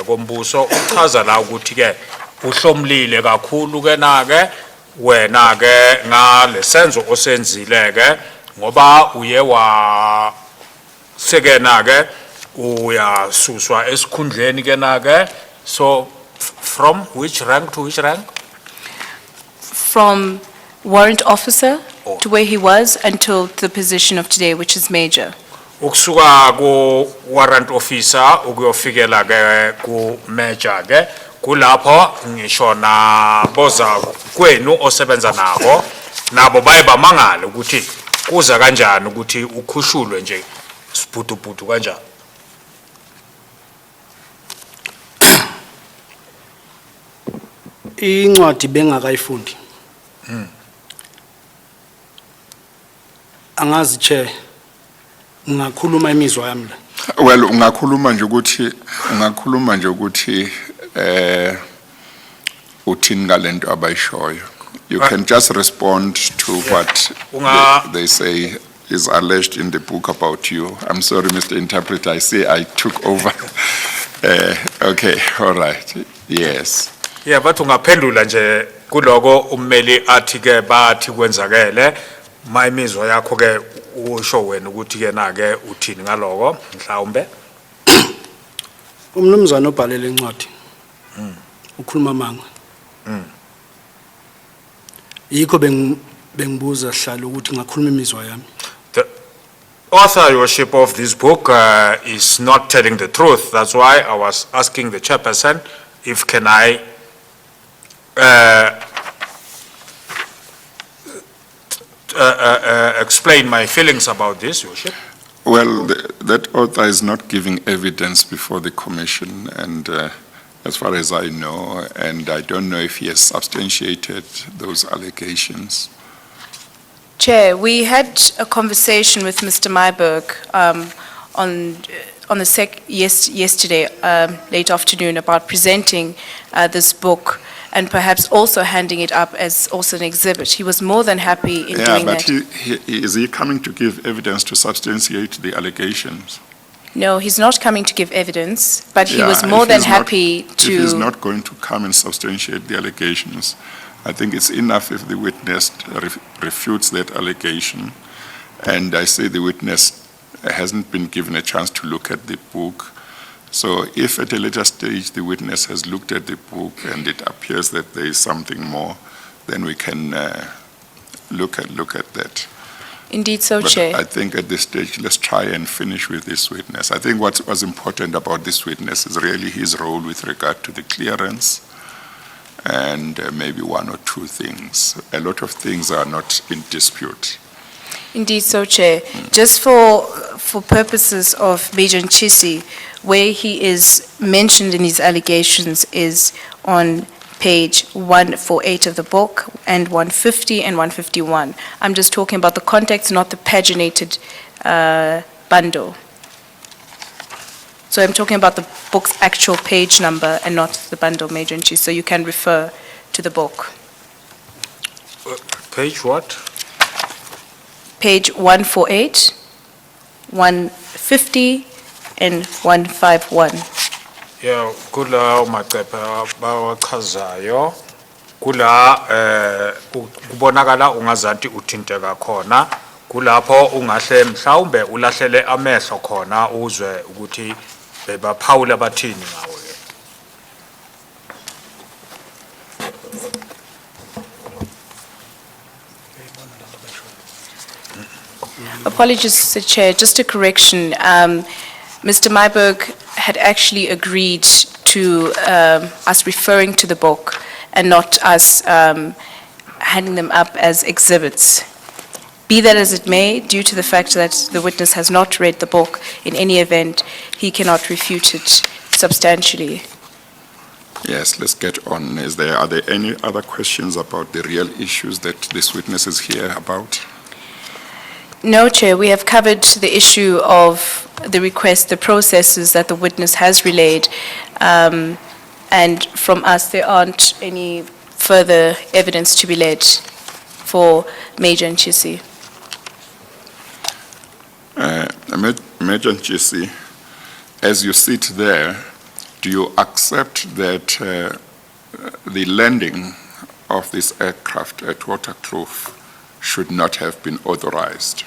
kombuso uchaza la ukuthi ke uhlomlile kakhulu ke na ke wena ke ngalesenzo osenzile ke ngoba uye wa sekena ke uyasuswa esikhundleni ke na ke. So from which rank to which rank? From warrant officer Oh. to where he was until the position of today, which is major. Ukusuka ku warrant officer ukuyofikela ke ku major ke kulapho ngisho na boza kwenu osebenza nabo baye bamangala ukuthi kuza kanjani ukuthi ukhushulwe nje sibhudubudu kanjani. Incwadi bengakayifundi. Angazi chair ngakhuluma imizwa yami la. Well, ungakhuluma nje ukuthi uthini ngalento abayishoyo. You can just respond to what they say is alleged in the book about you. I'm sorry, Mr. Interpreter, I say I took over. Okay, all right, yes. Yeah, but ungaphendula nje kuloko ummeli athi ke bathi kwenzakele mayimizwa yakho ke usho wena ukuthi ke na ke uthini ngaloko mhlawumbe. Umnumzana obhalele incwadi. Ukhuluma manga. Yikho bengibuza hlalo ukuthi ngakhuluma imizwa yami. The authorship of this book is not telling the truth. That's why I was asking the chairperson if can I explain my feelings about this, Your Worship. Well, that author is not giving evidence before the commission, and as far as I know, and I don't know if he has substantiated those allegations. Chair, we had a conversation with Mr. Myberg on the yesterday late afternoon about presenting this book and perhaps also handing it up as also an exhibit. He was more than happy in doing that. Yeah, but is he coming to give evidence to substantiate the allegations? No, he's not coming to give evidence, but he was Yeah, more if than he's not- happy to... If he's not going to come and substantiate the allegations, I think it's enough if the witness refutes that allegation. And I say the witness hasn't been given a chance to look at the book. So if at a later stage the witness has looked at the book and it appears that there is something more, then we can look at that. Indeed so, But Chair. I think at this stage, let's try and finish with this witness. I think what was important about this witness is really his role with regard to the clearance and maybe one or two things. A lot of things are not in dispute. Indeed so, Chair. Just for purposes of Major Nchisi, where he is mentioned in his allegations is on page 148 of the book and 150 and 151. I'm just talking about the context, not the paginated bundle. So I'm talking about the book's actual page number and not the bundle, Major Nchisi, so you can refer to the book. Page what? Page 148, 150, and 151. Yeah, kula umacepa bawachazayo kula kubonakala ungazathi uthinteka khona kulapho ungahle mhlawumbe ulahlele amehlo khona uzwe ukuthi bebaphawula bathini ngawe. Apologies, Mr. Chair, just a correction. Mr. Myberg had actually agreed to us referring to the book and not us handing them up as exhibits. Be that as it may, due to the fact that the witness has not read the book, in any event, he cannot refute it substantially. Yes, let's get on. Are there any other questions about the real issues that this witness is here about? No, Chair, we have covered the issue of the request, the processes that the witness has relayed, and from us, there aren't any further evidence to be led for Major Nchisi. Major Nchisi, as you sit there, do you accept that the landing of this aircraft at Waterkloof should not have been authorized?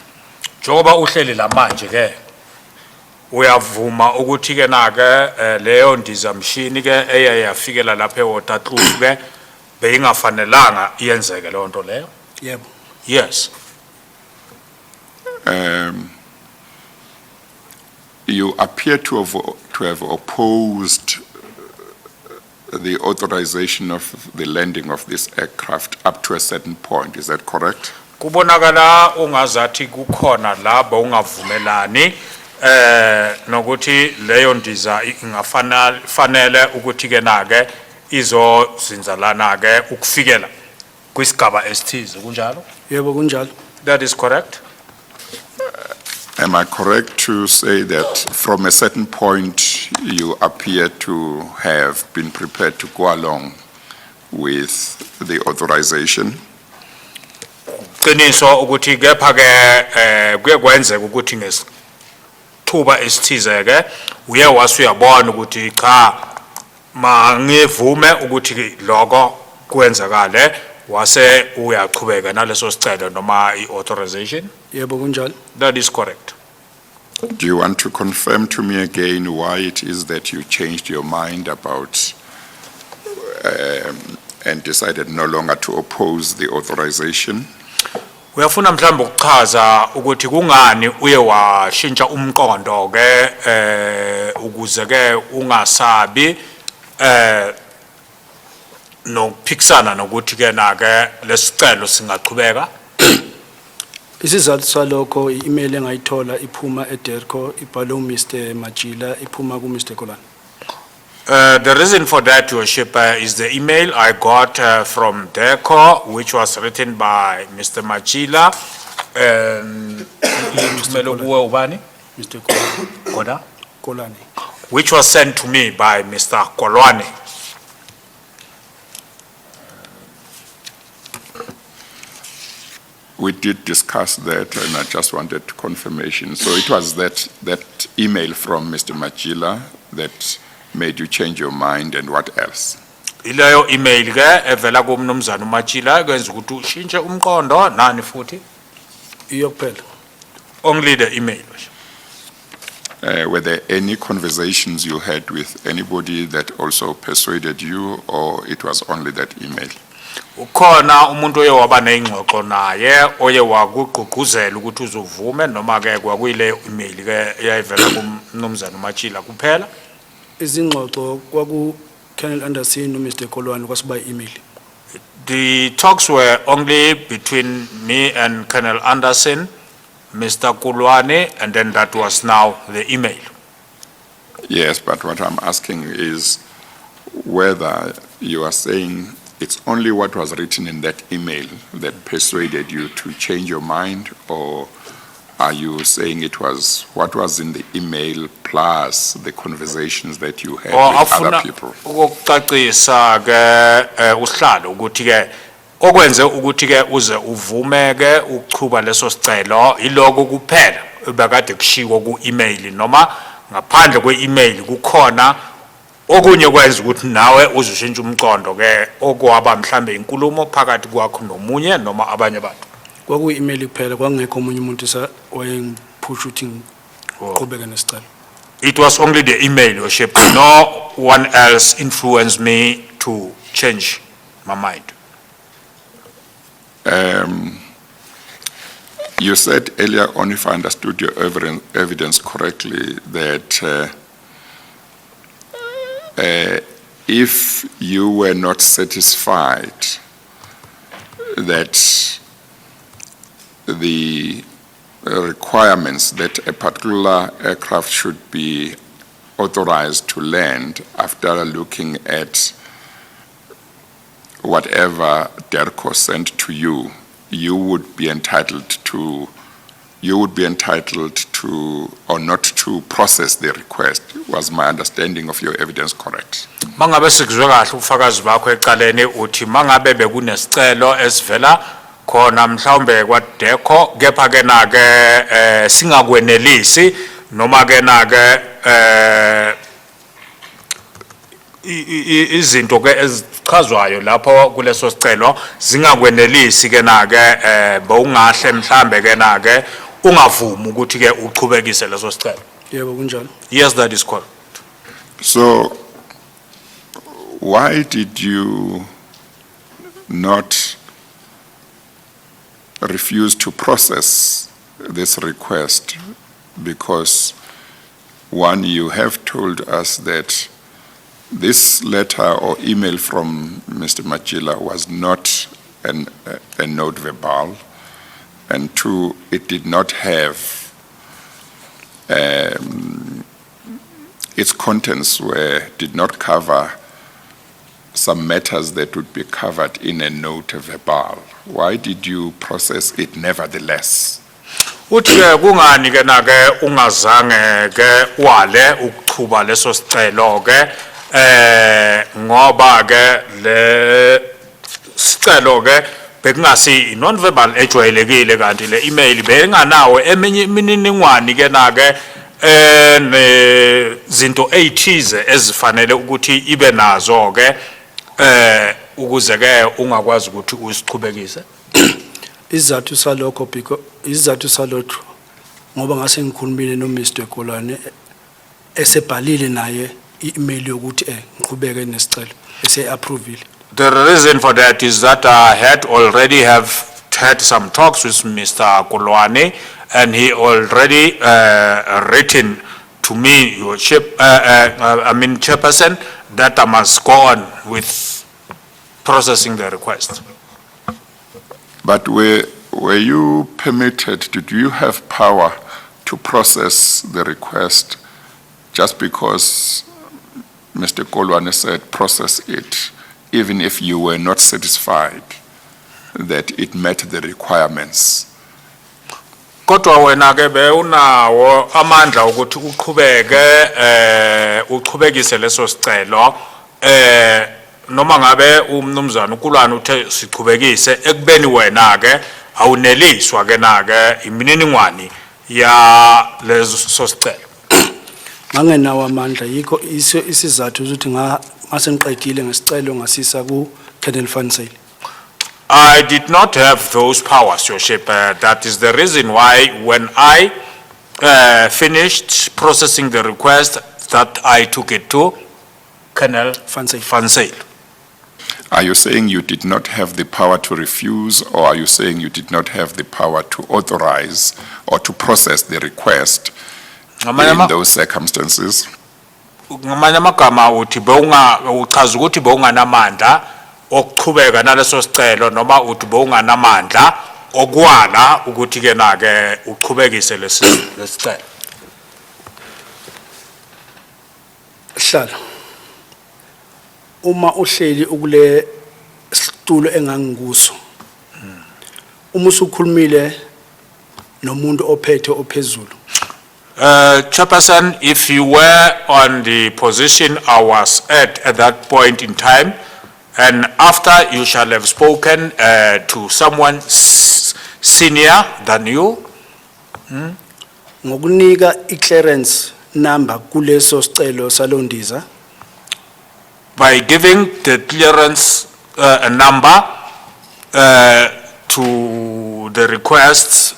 Njengoba uhleli la manje ke uyavuma ukuthi ke na ke leyo ndizamshini ke eyayafikela lapha eWaterkloof ke beyingafanelanga iyenzeke leyo nto leyo. Yebo. Yes. You appear to have opposed the authorization of the landing of this aircraft up to a certain point. Is that correct? Kubonakala ungazathi kukhona labo ungavumelani nokuthi leyo ndiza ingafanele ukuthi ke na ke izozinzalana ke ukufikela kwisigaba esithize kunjalo? Yebo kunjalo. That is correct. Am I correct to say that from a certain point you appear to have been prepared to go along with the authorization? Qiniso ukuthi kepha ke kuyekwenzeka ukuthi ngesithuba esithize ke uye wasuyabona ukuthi cha mangivume ukuthi lokho kwenzakale wase uyachubeka naleso sicelo noma i-authorization? Yebo kunjalo. That is correct. Do you want to confirm to me again why it is that you changed your mind about and decided no longer to oppose the authorization? Uyafuna mhlawumbe ukuchaza ukuthi kungani uye washintsha umqondo ke ukuze ke ungasabi nokuphikisana nokuthi ke na ke lesicelo singachubeka? Isizathu salokho i-email engayithola iphuma eDerco ibhalwe uMr Majila iphuma kuMr Kolani. The reason for that, Your Worship, is the email I got from DECO, which was written by Mr. Machila, Mr. Kolani. which was sent to me by Mr. Kolwane. We did discuss that, and I just wanted confirmation. So it was that email from Mr. Machila that made you change your mind, and what else? Ileyo email ke evela kumnumzana uMachila kwenza ukuthi ushintshe umqondo nani futhi? Iyokuphela. Only the email. Were there any conversations you had with anybody that also persuaded you, or it was only that email? Ukhona umuntu oye waba neingxoxo naye oye wakugqugquzela ukuthi uzovume noma ke kwakuyile email ke eyayivela kumnumzana uMachila kuphela? Izingxoxo kwaku Colonel Anderson no Mr. Kolwane kwasiba email. The talks were only between me and Colonel Anderson, Mr. Kulwane, and then that was now the email. Yes, but what I'm asking is whether you are saying it's only what was written in that email that persuaded you to change your mind, or are you saying it was what was in the email plus the conversations that you had with other people? Ukucacisa ke usihlalo ukuthi ke okwenze ukuthi ke uze uvume ke ukuchuba leso sicelo iloko kuphela ebekade kushiwo ku-email noma ngaphandle kwe-email kukhona okunye kwenza ukuthi nawe uzushintsha umqondo ke okwaba mhlambe inkulumo phakathi kwakho nomunye noma abanye abantu? Kwaku-email kuphela kwangekho omunye umuntu wayengiphusha ukuthi ngiqhubeke nesicelo. It was only the email, Your Worship. No one else influenced me to change my mind. You said earlier on, if I understood your evidence correctly, that if you were not satisfied that the requirements that a particular aircraft should be authorized to land after looking at whatever DERCO sent to you, you would be entitled to or not to process the request. Was my understanding of your evidence correct? Mangabe sikuzwe kahle ufakazi bakho eqaleni uthi mangabe bekunesicelo esivela khona mhlawumbe kwa DECO kepha ke na ke singakwenelisi noma ke na ke izinto ke ezichazwayo lapho kuleso sicelo zingakwenelisi ke na ke bowungahle mhlambe ke na ke ungavumi ukuthi ke uchubekise leso sicelo. Yebo kunjalo. Yes, that is correct. So why did you not refuse to process this request? Because one, you have told us that this letter or email from Mr. Machila was not a note verbal, and two, it did not have its contents did not cover some matters that would be covered in a note verbal. Why did you process it nevertheless? Uthi ke kungani ke na ke ungazange ke wale ukuchuba leso sicelo ke ngoba ke le sicelo ke bekungasi non verbal ejwayelekile kanti le email benganawo eminye imininingwane ke na ke nezinto ezithize ezifanele ukuthi ibe nazo ke ukuze ke ungakwazi ukuthi usichubekise. Isizathu salokho because isizathu salokho ngoba ngase ngikhulumile no Mr. Kolwane esebhalile naye i-email yokuthi ngiqhubeke nesicelo ese approve. The reason for that is that I had already had some talks with Mr. Kolwane, and he already written to me, your chairperson, that I must go on with processing the request. But were you permitted, did you have power to process the request just because Mr. Kolwane said process it, even if you were not satisfied that it met the requirements? Kodwa wena ke bewunawo amandla ukuthi uqhubekise leso sicelo noma ngabe umnumzana uKulwane uthe siqhubekise ekubeni wena ke awuneliswa ke na ke imininingwane ya leso sicelo. Ngangenawo amandla yikho isizathu ukuthi ngase ngiqedile ngesicelo ngasisa ku Colonel Van Zyl. I did not have those powers, Your Worship. That is the reason why when I finished processing the request that I took it to Colonel Van Zyl. Van Zyl. Are you saying you did not have the power to refuse, or are you saying you did not have the power to authorize or to process the request in those circumstances? Ngamanye amagama uthi uchaza ukuthi bewunganamandla okuqhubeka naleso sicelo noma uthi bewunganamandla okwala ukuthi ke na ke uqhubekise lesicelo. Hlala uma uhleli ukule situlo engangikuso uma usukhulumile nomuntu ophethe ophezulu. Chairperson, if you were on the position I was at that point in time, and after you shall have spoken to someone senior than you, ngokunika i-clearance number kuleso sicelo salondiza, by giving the clearance number to the requests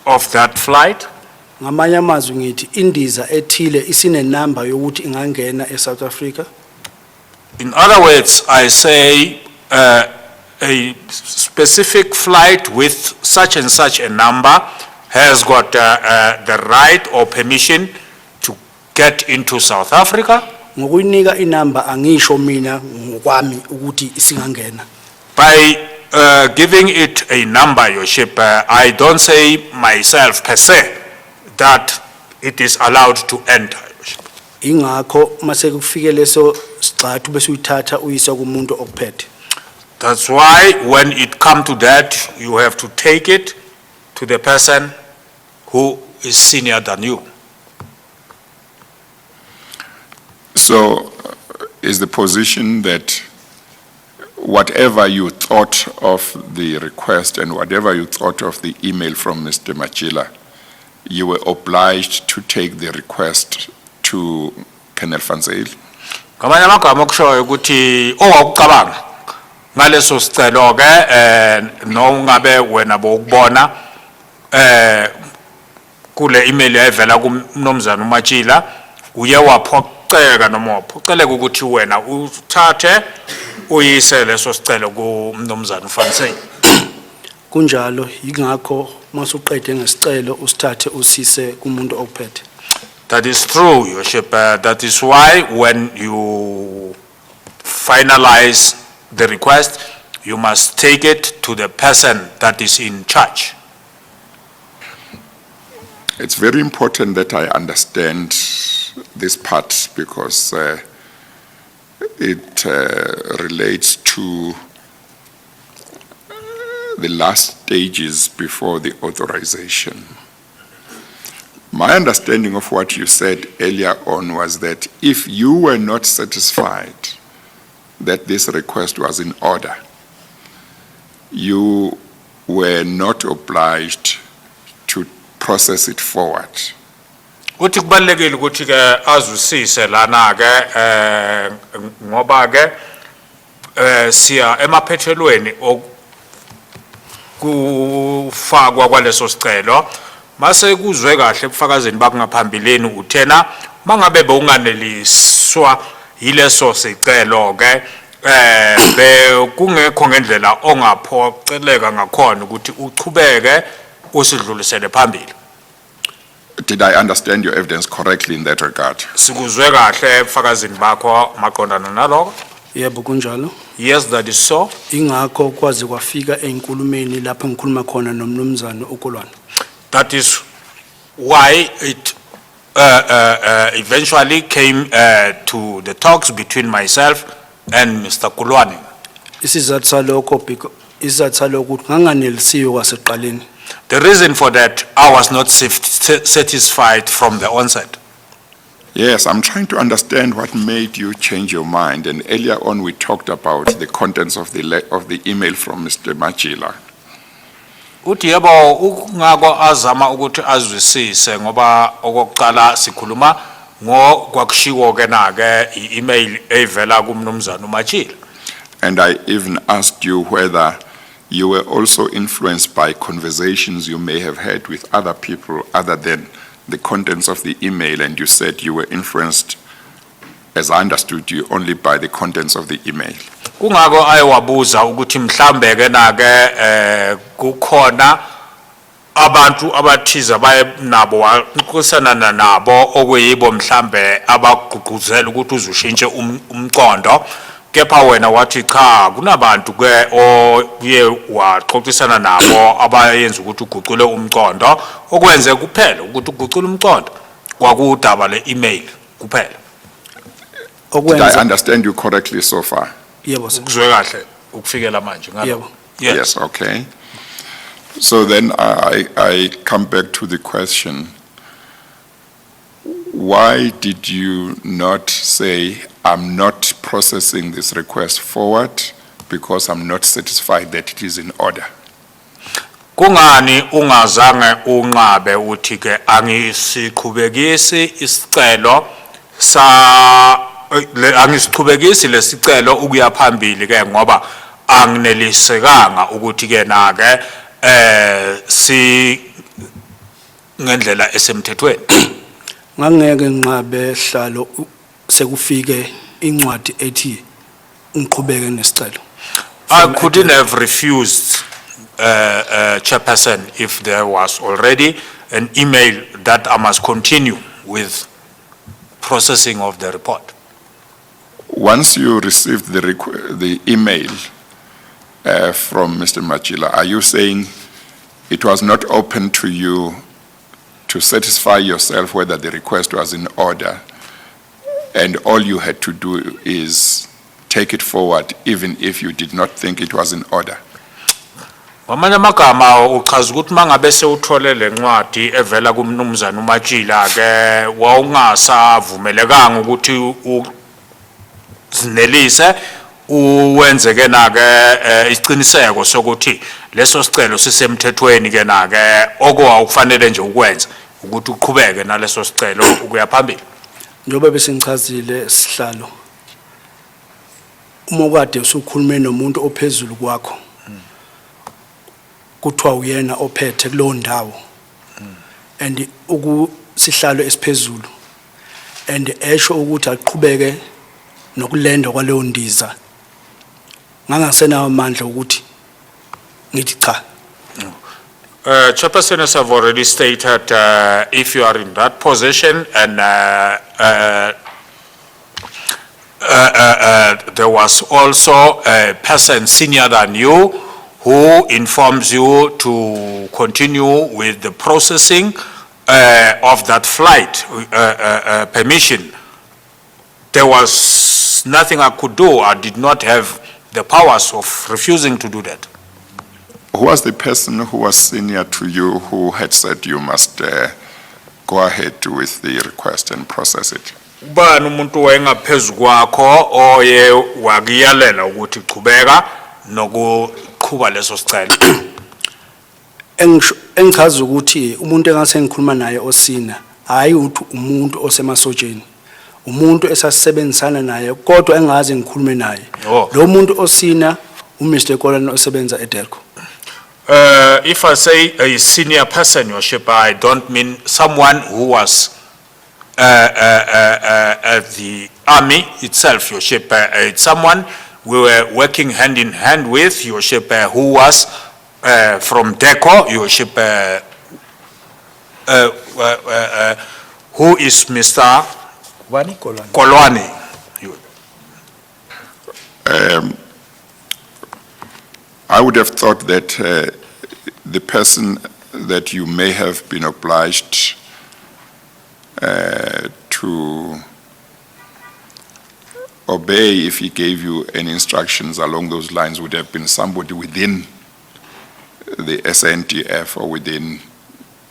of that flight, ngamanye amazwi ngithi indiza ethile isine number yokuthi ingangena eSouth Africa. in other words, I say a specific flight with such and such a number has got the right or permission to get into South Africa. Ngokuyinika inamba angisho mina ngokwami ukuthi isingangena. By giving it a number, Your Worship, I don't say myself per se that it is allowed to enter. Ingakho mase kufike leso sixathu bese uyithatha uyisa kumuntu okuphethe. That's why when it come to that, you have to take it to the person who is senior than you. So is the position that whatever you thought of the request and whatever you thought of the email from Mr. Machila, you were obliged to take the request to Colonel Van Zyl? Ngamanye amagama okushoyo ukuthi owakucabanga ngaleso sicelo ke no ngabe wena bokubona kule email yayivela kumnumzana uMatshila uye waphoqeka noma waphoqeleka ukuthi wena uthathe uyise leso sicelo kumnumzana uFaniseni. Kunjalo ingakho masuqede ngesicelo usithathe usise kumuntu ophethe. That is true, Your Worship. That is why when you finalize the request, you must take it to the person that is in charge. It's very important that I understand this part because it relates to the last stages before the authorization. My understanding of what you said earlier on was that if you were not satisfied that this request was in order, you were not obliged to process it forward. Uthi kubalekile ukuthi ke azwisise lana ke ngoba ke siya emaphethelweni okufakwa kwaleso sicelo mase kuzwe kahle ebufakazini bakungaphambileni uthena mangabe bewunganeliswa yileso sicelo ke kungekho ngendlela ongaphoceleka ngakhona ukuthi uchubeke usidlulisele phambili. Did I understand your evidence correctly in that regard? Sikuzwe kahle ebufakazini bakho maqondana naloko? Yebo kunjalo. Yes, that is so. Ingakho kwazi kwafika enkulumeni lapho ngikhuluma khona nomnumzana uKolwane. That is why it eventually came to the talks between myself and Mr. Kulwane. Isizathu salokho isizathu salokho ukuthi nganganelisiwe kwaseqaleni. The reason for that, I was not satisfied from the onset. Yes, I'm trying to understand what made you change your mind. And earlier on, we talked about the contents of the email from Mr. Matshila. Uthi yebo ungako azama ukuthi azwisise ngoba okokuqala sikhuluma ngokwakushiwo ke na ke i-email evela kumnumzana uMatshila. And I even asked you whether you were also influenced by conversations you may have had with other people other than the contents of the email, and you said you were influenced, as I understood you, only by the contents of the email. Kungako ayewabuza ukuthi mhlambe ke na ke kukhona abantu abathiza baye nabo waqhusana nabo okuyibo mhlambe abagqugquzela ukuthi uzushintshe umqondo kepha wena wathi cha kunabantu ke oye waxoxisana nabo abayenza ukuthi uguqule umqondo okwenze kuphela ukuthi uguqule umqondo kwakudaba le email kuphela. Did I understand you correctly so far? Yebo. Ukuzwe kahle ukufikela manje ngalo. Yebo. Yes, okay. So then I come back to the question, why did you not say, I'm not processing this request forward because I'm not satisfied that it is in order? Kungani ungazange unqabe uthi ke angisiqhubekisi isicelo angisiqhubekisi lesicelo ukuya phambili ke ngoba anginelisekanga ukuthi ke na ke si ngendlela esemthethweni. Ngangeke nqabe hlalo sekufike incwadi ethi ngiqhubeke nesicelo. I couldn't have refused chairperson if there was already an email that I must continue with processing of the report. Once you received the email from Mr. Matshila, are you saying it was not open to you to satisfy yourself whether the request was in order, and all you had to do is take it forward even if you did not think it was in order? Ngamanye amagama uchaza ukuthi mangabe sewuthole lencwadi evela kumnumzana uMatshila ke wawungasavumelekanga ukuthi uzinelise uwenze ke na ke isiqiniseko sokuthi leso sicelo sisemthethweni ke na ke okufanele nje ukwenza ukuthi uqhubeke naleso sicelo ukuya phambili. Njoba besengichazile sihlalo uma kade usukhulume nomuntu ophezulu kwakho kuthiwa uyena ophethe kulowo ndawo and sihlalo esiphezulu and esho ukuthi aqhubeke nokulenda kwaleyo ndiza ngangasenawo amandla ukuthi ngithi cha. Chairperson, as I've already stated, if you are in that position and there was also a person senior than you who informs you to continue with the processing of that flight permission, there was nothing I could do. I did not have the powers of refusing to do that. Who was the person who was senior to you who had said you must go ahead with the request and process it? Ubani umuntu wayengaphezu kwakho oye wakiyalela ukuthi qhubeka nokuqhuba leso sicelo? Engichaza ukuthi umuntu engase ngikhuluma naye osina hayi uthi umuntu osemasojeni, umuntu esasebenzisana naye kodwa engaze ngikhulume naye. Lo muntu osina uMr Kolane osebenza eDelco. If I say a senior person, Your Worship, I don't mean someone who was at the army itself, Your Worship. It's someone we were working hand in hand with, Your Worship, who was from DECO, Your Worship, who is Mr. Kolwane. I would have thought that the person that you may have been obliged to obey if he gave you any instructions along those lines would have been somebody within the SNTF or within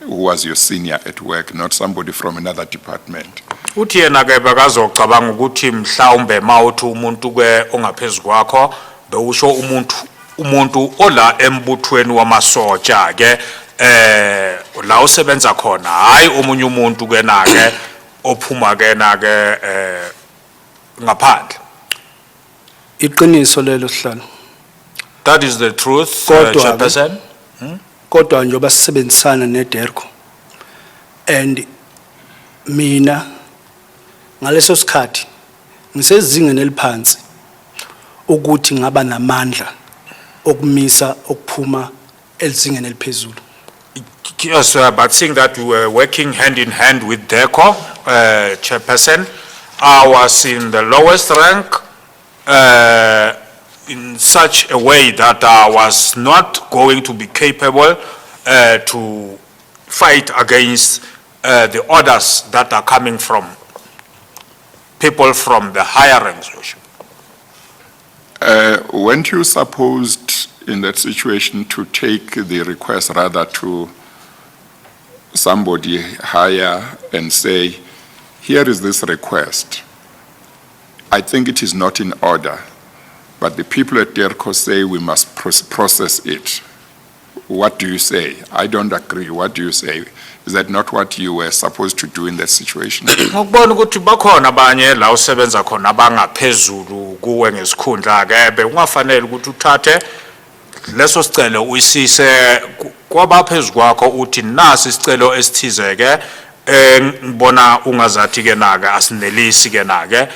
who was your senior at work, not somebody from another department. Uthi yena ke bakazocabanga ukuthi mhlawumbe mawuthi umuntu ke ongaphezulu kwakho bewusho umuntu ola embuthweni wamasotsha ke la usebenza khona hayi omunye umuntu ke na ke ophuma ke na ke ngaphandle. Iqiniso lelo sihlalo. That is the truth, Kodwa Chairperson. Kodwa njoba sisebenzisana neDelco and mina ngaleso sikhathi ngisezingeni eliphansi ukuthi ngaba namandla okumisa okuphuma elizingeni eliphezulu. Yes, but seeing that we were working hand in hand with DECO, Chairperson, I was in the lowest rank in such a way that I was not going to be capable to fight against the orders that are coming from people from the higher ranks. Weren't you supposed in that situation to take the request rather to somebody higher and say, here is this request. I think it is not in order, but the people at DERCO say we must process it. What do you say? I don't agree. What do you say? Is that not what you were supposed to do in that situation? Ngokubona ukuthi bakhona abanye la usebenza khona abangaphezulu kuwe ngesikhundla ke bekungafanele ukuthi uthathe leso sicelo uyisise kwabaphezulu kwakho uthi nasi isicelo esithize ke ngibona ungazathi ke nake asinelisi ke nake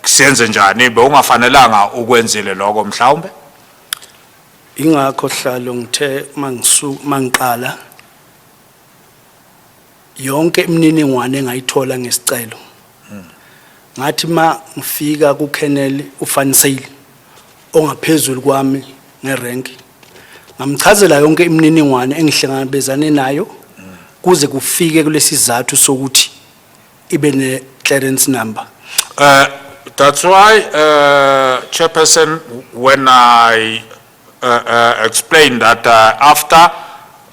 siyenze njani beungafanelanga ukwenzile lokho mhlawumbe. Ingakho hlalo ngithe mangiqala yonke imininingwane engayithola ngesicelo ngathi ma ngifika ku Colonel uFanisile ongaphezulu kwami ngerank ngamchazela yonke imininingwane engihlangabezane nayo kuze kufike kulesizathu sokuthi ibe ne clearance number. That's why, Chairperson, when I explained that after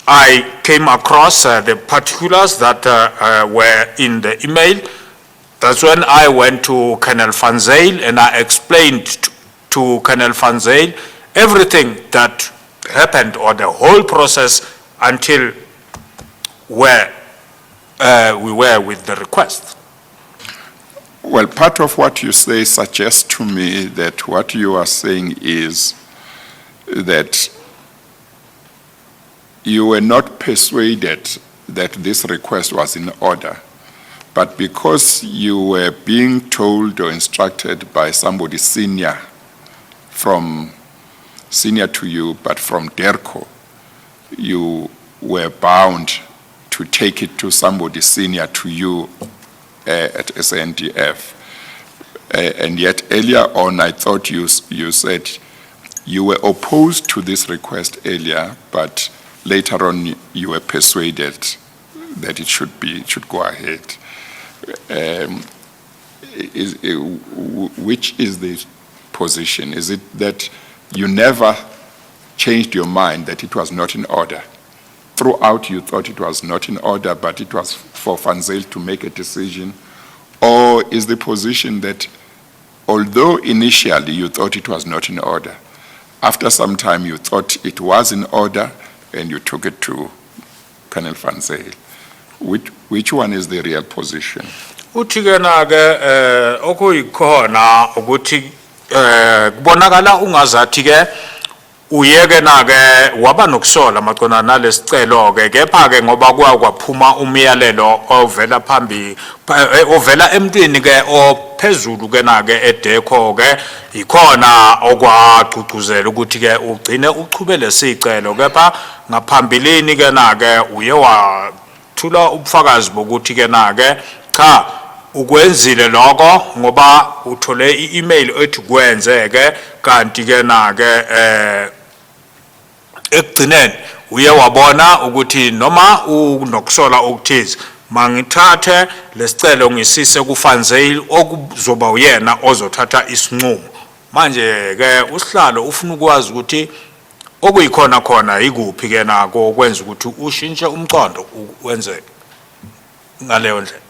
I came across the particulars that were in the email, that's when I went to Colonel Van Zyl and I explained to Colonel Van Zyl everything that happened or the whole process until where we were with the request. Well, part of what you say suggests to me that what you are saying is that you were not persuaded that this request was in order, but because you were being told or instructed by somebody senior to you, but from DERCO, you were bound to take it to somebody senior to you at SNDF. And yet earlier on, I thought you said you were opposed to this request earlier, but later on you were persuaded that it should go ahead. Which is the position? Is it that you never changed your mind that it was not in order? Throughout you thought it was not in order, but it was for Van Zyl to make a decision? Or is the position that although initially you thought it was not in order, after some time you thought it was in order and you took it to Colonel Van Zyl? Which one is the real position? Uthi ke na ke okuyikhona ukuthi kubonakala ungazathi ke uyeke na ke waba nokusola maqona nalesicelo ke kepha ke ngoba kwaphuma umyalelo ovela phambi ovela emntwini ke ophezulu ke na ke eDECO ke ikhona okwagcugcuzela ukuthi ke ugcine uchubele sicelo kepha ngaphambilini ke na ke uye wathula ubufakazi bokuthi ke na ke cha ukwenzile lokho ngoba uthole i-email ethi kwenzeke kanti ke na ke ekugcineni uye wabona ukuthi noma unokusola okuthize mangithathe lesicelo ngisise ku Van Zyl okuzoba uyena ozothatha isinqumo. Manje ke usihlalo ufuna ukwazi ukuthi okuyikhona khona ikuphi ke nako okwenza ukuthi ushintshe umqondo wenze ngaleyo ndlela.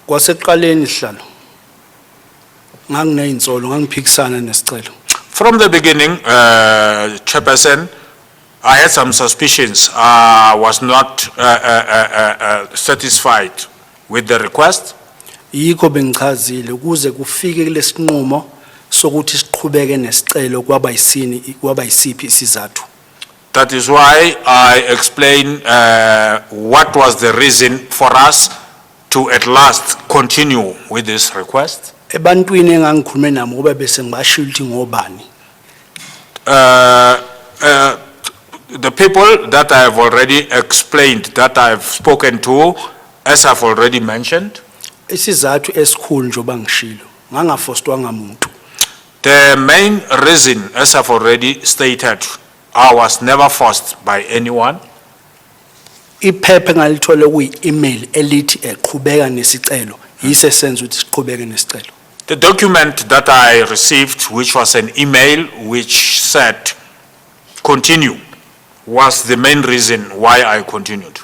Kwasekuqaleni sihlalo ngangineyintsolo ngangiphikisana nesicelo. From the beginning, Chairperson, I had some suspicions. I was not satisfied with the request. Yikho bengichazile ukuze kufike kulesinqumo sokuthi siqhubeke nesicelo kwaba yisiphi isizathu. That is why I explained what was the reason for us to at last continue with this request. Ebantwini engangikhulume nabo ngoba bese ngibashilo ukuthi ngobani. The people that I have already explained, that I have spoken to, as I've already mentioned. Isizathu esikhulu njoba ngishilo ngangafostwanga umuntu. The main reason, as I've already stated, I was never forced by anyone. Iphepha ngalithola kuyi-email elithi eqhubeka nesicelo yise senza ukuthi siqhubeke nesicelo. The document that I received, which was an email which said continue, was the main reason why I continued.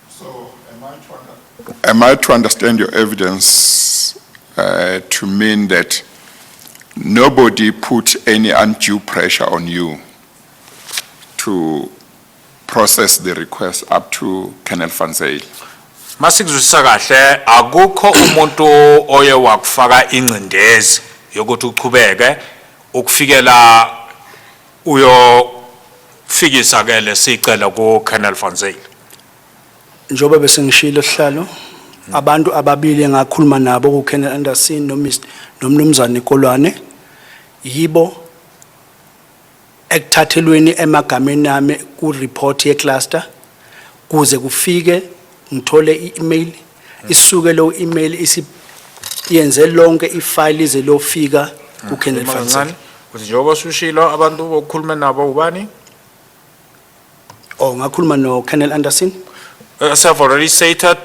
So am I to understand your evidence to mean that nobody put any undue pressure on you to process the request up to Colonel Van Zyl? Masikuzwisisa kahle akukho umuntu oye wakufaka ingcindezi yokuthi uqhubeke ukufikela uyo fikisa ke lesicelo ku Colonel Van Zyl. Njoba bese ngishilo sihlalo abantu ababili engakhuluma nabo ku Colonel Anderson nomnumzane Kolwane yibo ekuthathelweni emagameni nami ku report ye cluster kuze kufike ngithole i-email isuke lo email isiyenze lonke ifile ize lofika ku Colonel Van Zyl. Uthi njengoba usushilo abantu bokukhuluma nabo ubani? Ngakhuluma no Colonel Anderson. As I've already stated,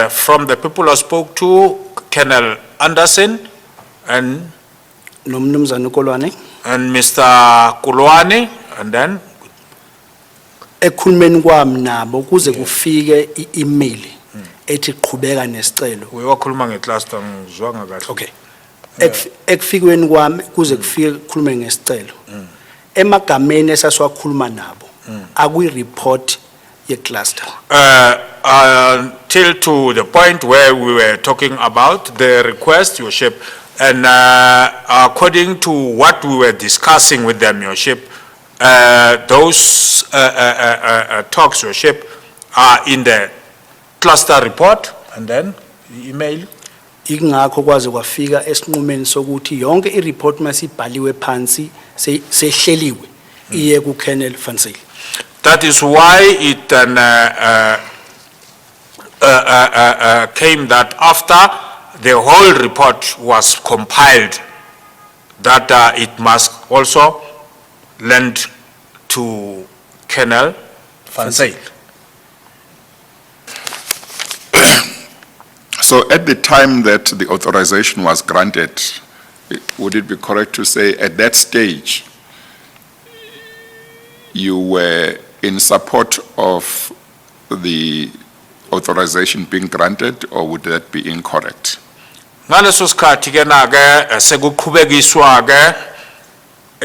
from the people I spoke to, Colonel Anderson and nomnumzane Kolwane and Mr. Kulwane, and then ekhulumeni kwami nabo kuze kufike i-email ethi qhubeka nesicelo. Uyakhuluma ngecluster ngizwanga kahle. Okay. Ekufikweni kwami kuze kufike khulume ngesicelo. Emagameni esasiwakhuluma nabo akuyi report ye cluster. Till to the point where we were talking about the request, Your Worship, and according to what we were discussing with them, Your Worship, those talks, Your Worship, are in the cluster report and then the email. Ingakho kwaze kwafika esinqumeni sokuthi yonke i-report masibhaliwe phansi sehleliwe iye ku-Colonel Van Zyl. That is why it then came that after the whole report was compiled, that it must also lend to Colonel Van Zyl. So at the time that the authorization was granted, would it be correct to say at that stage, you were in support of the authorization being granted, or would that be incorrect? Ngaleso sikhathi ke na ke sekuqhubekiswa ke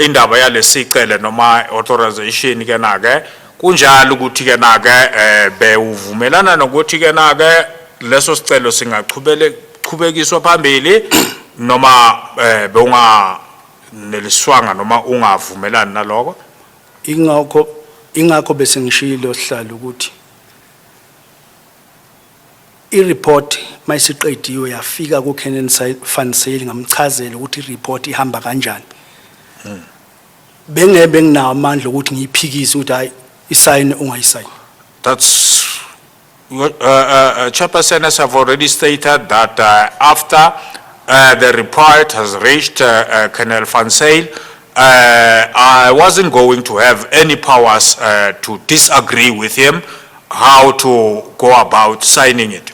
indaba yalesicelo noma authorization ke na ke kunjalo ukuthi ke na ke bewuvumelana nokuthi ke na ke leso sicelo singaqhubekiswa phambili noma bewunga neliswanga noma ungavumelani naloko. Ingakho bese ngishilo sihlalo ukuthi i-report mayisiqediwe yafika ku-Colonel Van Zyl ngamchazela ukuthi i-report ihamba kanjani. Bengebe nginawo amandla ukuthi ngiyiphikise ukuthi hayi isayine ungayisayini. That's chairpersons have already stated that after the report has reached Colonel Van Zyl, I wasn't going to have any powers to disagree with him how to go about signing it.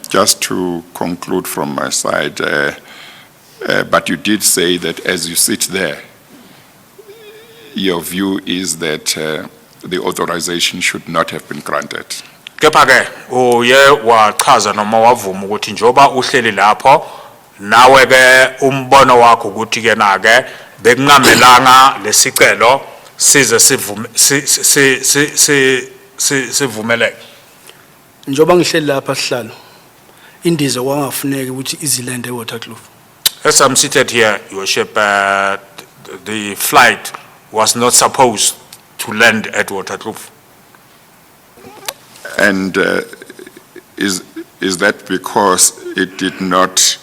Just to conclude from my side, but you did say that as you sit there, your view is that the authorization should not have been granted. Kepha ke uye wachaza noma wavuma ukuthi njoba uhleli lapho nawe ke umbono wakho ukuthi ke na ke bekungamelanga lesicelo size sivumeleke. Njoba ngihleli lapha sihlalo indiza kwangafuneka ukuthi izilande eWaterkloof. As I'm seated here, Your Worship, the flight was not supposed to land at Waterkloof. And is that because it did not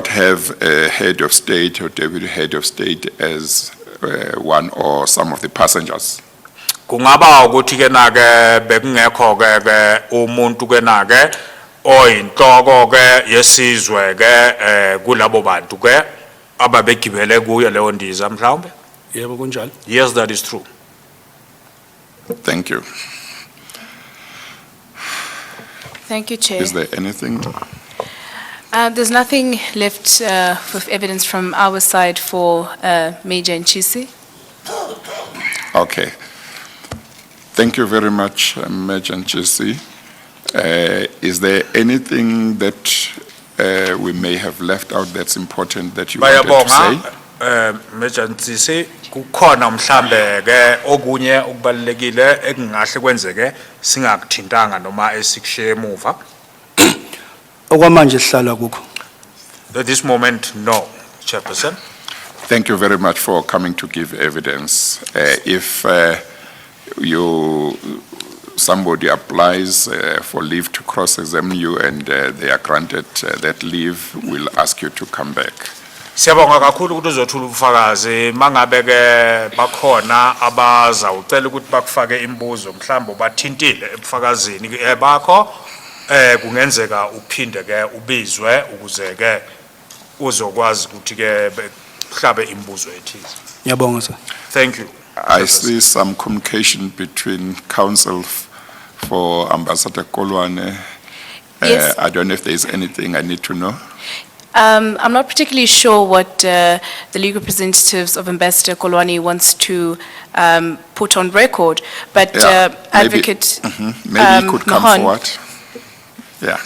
have a head of state or deputy head of state as one or some of the passengers? Kungaba ukuthi ke na ke bekungekho ke umuntu ke na ke oyinhloko ke yesizwe ke kulabo bantu ke ababegibele kuyo leyo ndiza mhlawumbe. Yebo kunjalo. Yes, that is true. Thank you. Thank you, Chair. Is there anything? There's nothing left with evidence from our side for Major Nchisi. Okay. Thank you very much, Major Nchisi. Is there anything that we may have left out that's important that you wanted to say? Major Nchisi, kukhona mhlambe ke okunye okubalekile ekungahle kwenzeke singakuthintanga noma esikushiye emuva. Okwamanje sihlala kukho. At this moment, no, Chairperson. Thank you very much for coming to give evidence. If somebody applies for leave to cross-examine you and they are granted that leave, we'll ask you to come back. Siyabonga kakhulu ukuthi uzothula ubufakazi mangabe ke bakhona abazawucela ukuthi bakufake imbuzo mhlawumbe bathintile ebufakazini bakho kungenzeka uphinde ke ubizwe ukuze ke uzokwazi ukuthi ke mhlabe imbuzo ethize. Ngiyabonga sir. Thank you. I see some communication between counsel for Ambassador Kolwane. Yes. I don't know if there's anything I need to know. I'm not particularly sure what the legal representatives of Ambassador Kolwane wants to put on record, but Yeah, Advocate Maybe he could come Mahon. forward. Yeah.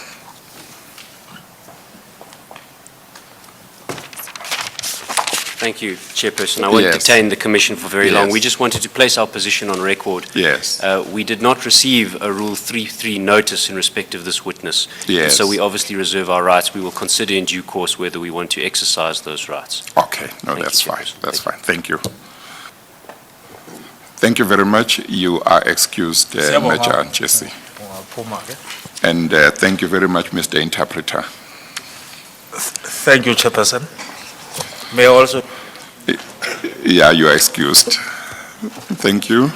Thank you, Chairperson. I won't Yes. detain the Commission for very long. Yes. We just wanted to place our position on record. Yes, We did not receive a Rule 3.3 notice in respect of this witness. And yes. so we obviously reserve our rights. We will consider in due course whether we want to exercise those rights. Okay, no, Thank that's you, fine, Chairperson. that's fine. Thank you. Thank you very much. You are excused, Siyabonga. Major Jesse. Ungaphuma ke. And thank you very much, Mr. Interpreter. Thank you, Chairperson. May I also, Yeah, you are excused. Thank you.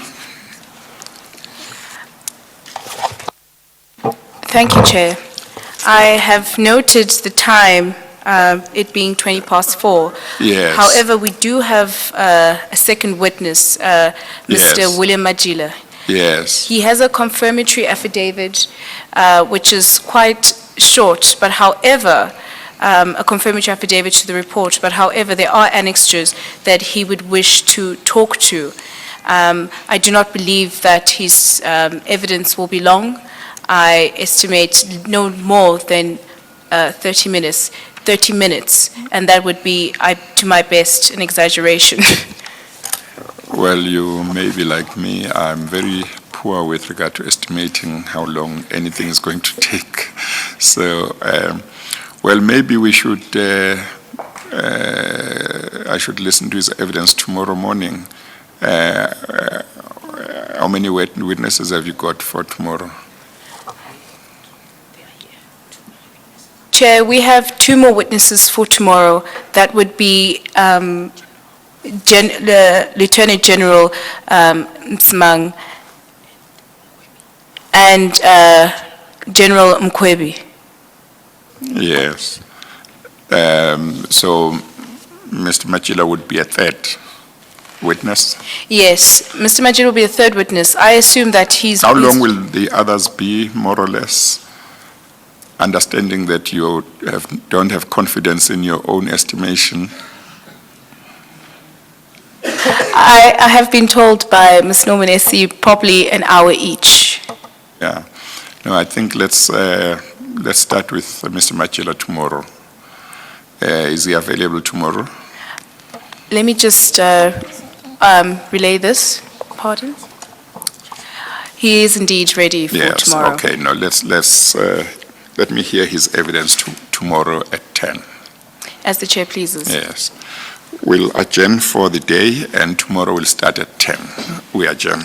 Thank you, Chair. I have noted the time, it being 4:20. Yes. However, we do have a second witness, Mr. Yes. William Majila. Yes, He has a confirmatory affidavit, which is quite short, but however, a confirmatory affidavit to the report, but however, there are annexures that he would wish to talk to. I do not believe that his evidence will be long. I estimate no more than 30 minutes, and that would be, to my best, an exaggeration. well, you may be like me. I'm very poor with regard to estimating how long anything is going to take. So, well, maybe we should, I should listen to his evidence tomorrow morning. How many witnesses have you got for tomorrow? Chair, we have two more witnesses for tomorrow. That would be Lieutenant General Msimang and General Mkwebi. Yes. So, Mr. Machila would be a third witness. Yes, Mr. Majid will be a third witness. I assume that he's... How long will the others be, more or less? Understanding that you don't have confidence in your own estimation. I have been told by Ms. Nomanesi probably an hour each. Yeah. No, I think let's start with Mr. Machila tomorrow. Is he available tomorrow? Let me just relay this. Pardon? He is indeed ready for Yes. tomorrow. Okay. No, let me hear his evidence tomorrow at 10. As the chair pleases. Yes. We'll adjourn for the day, and tomorrow we'll start at 10. We adjourn.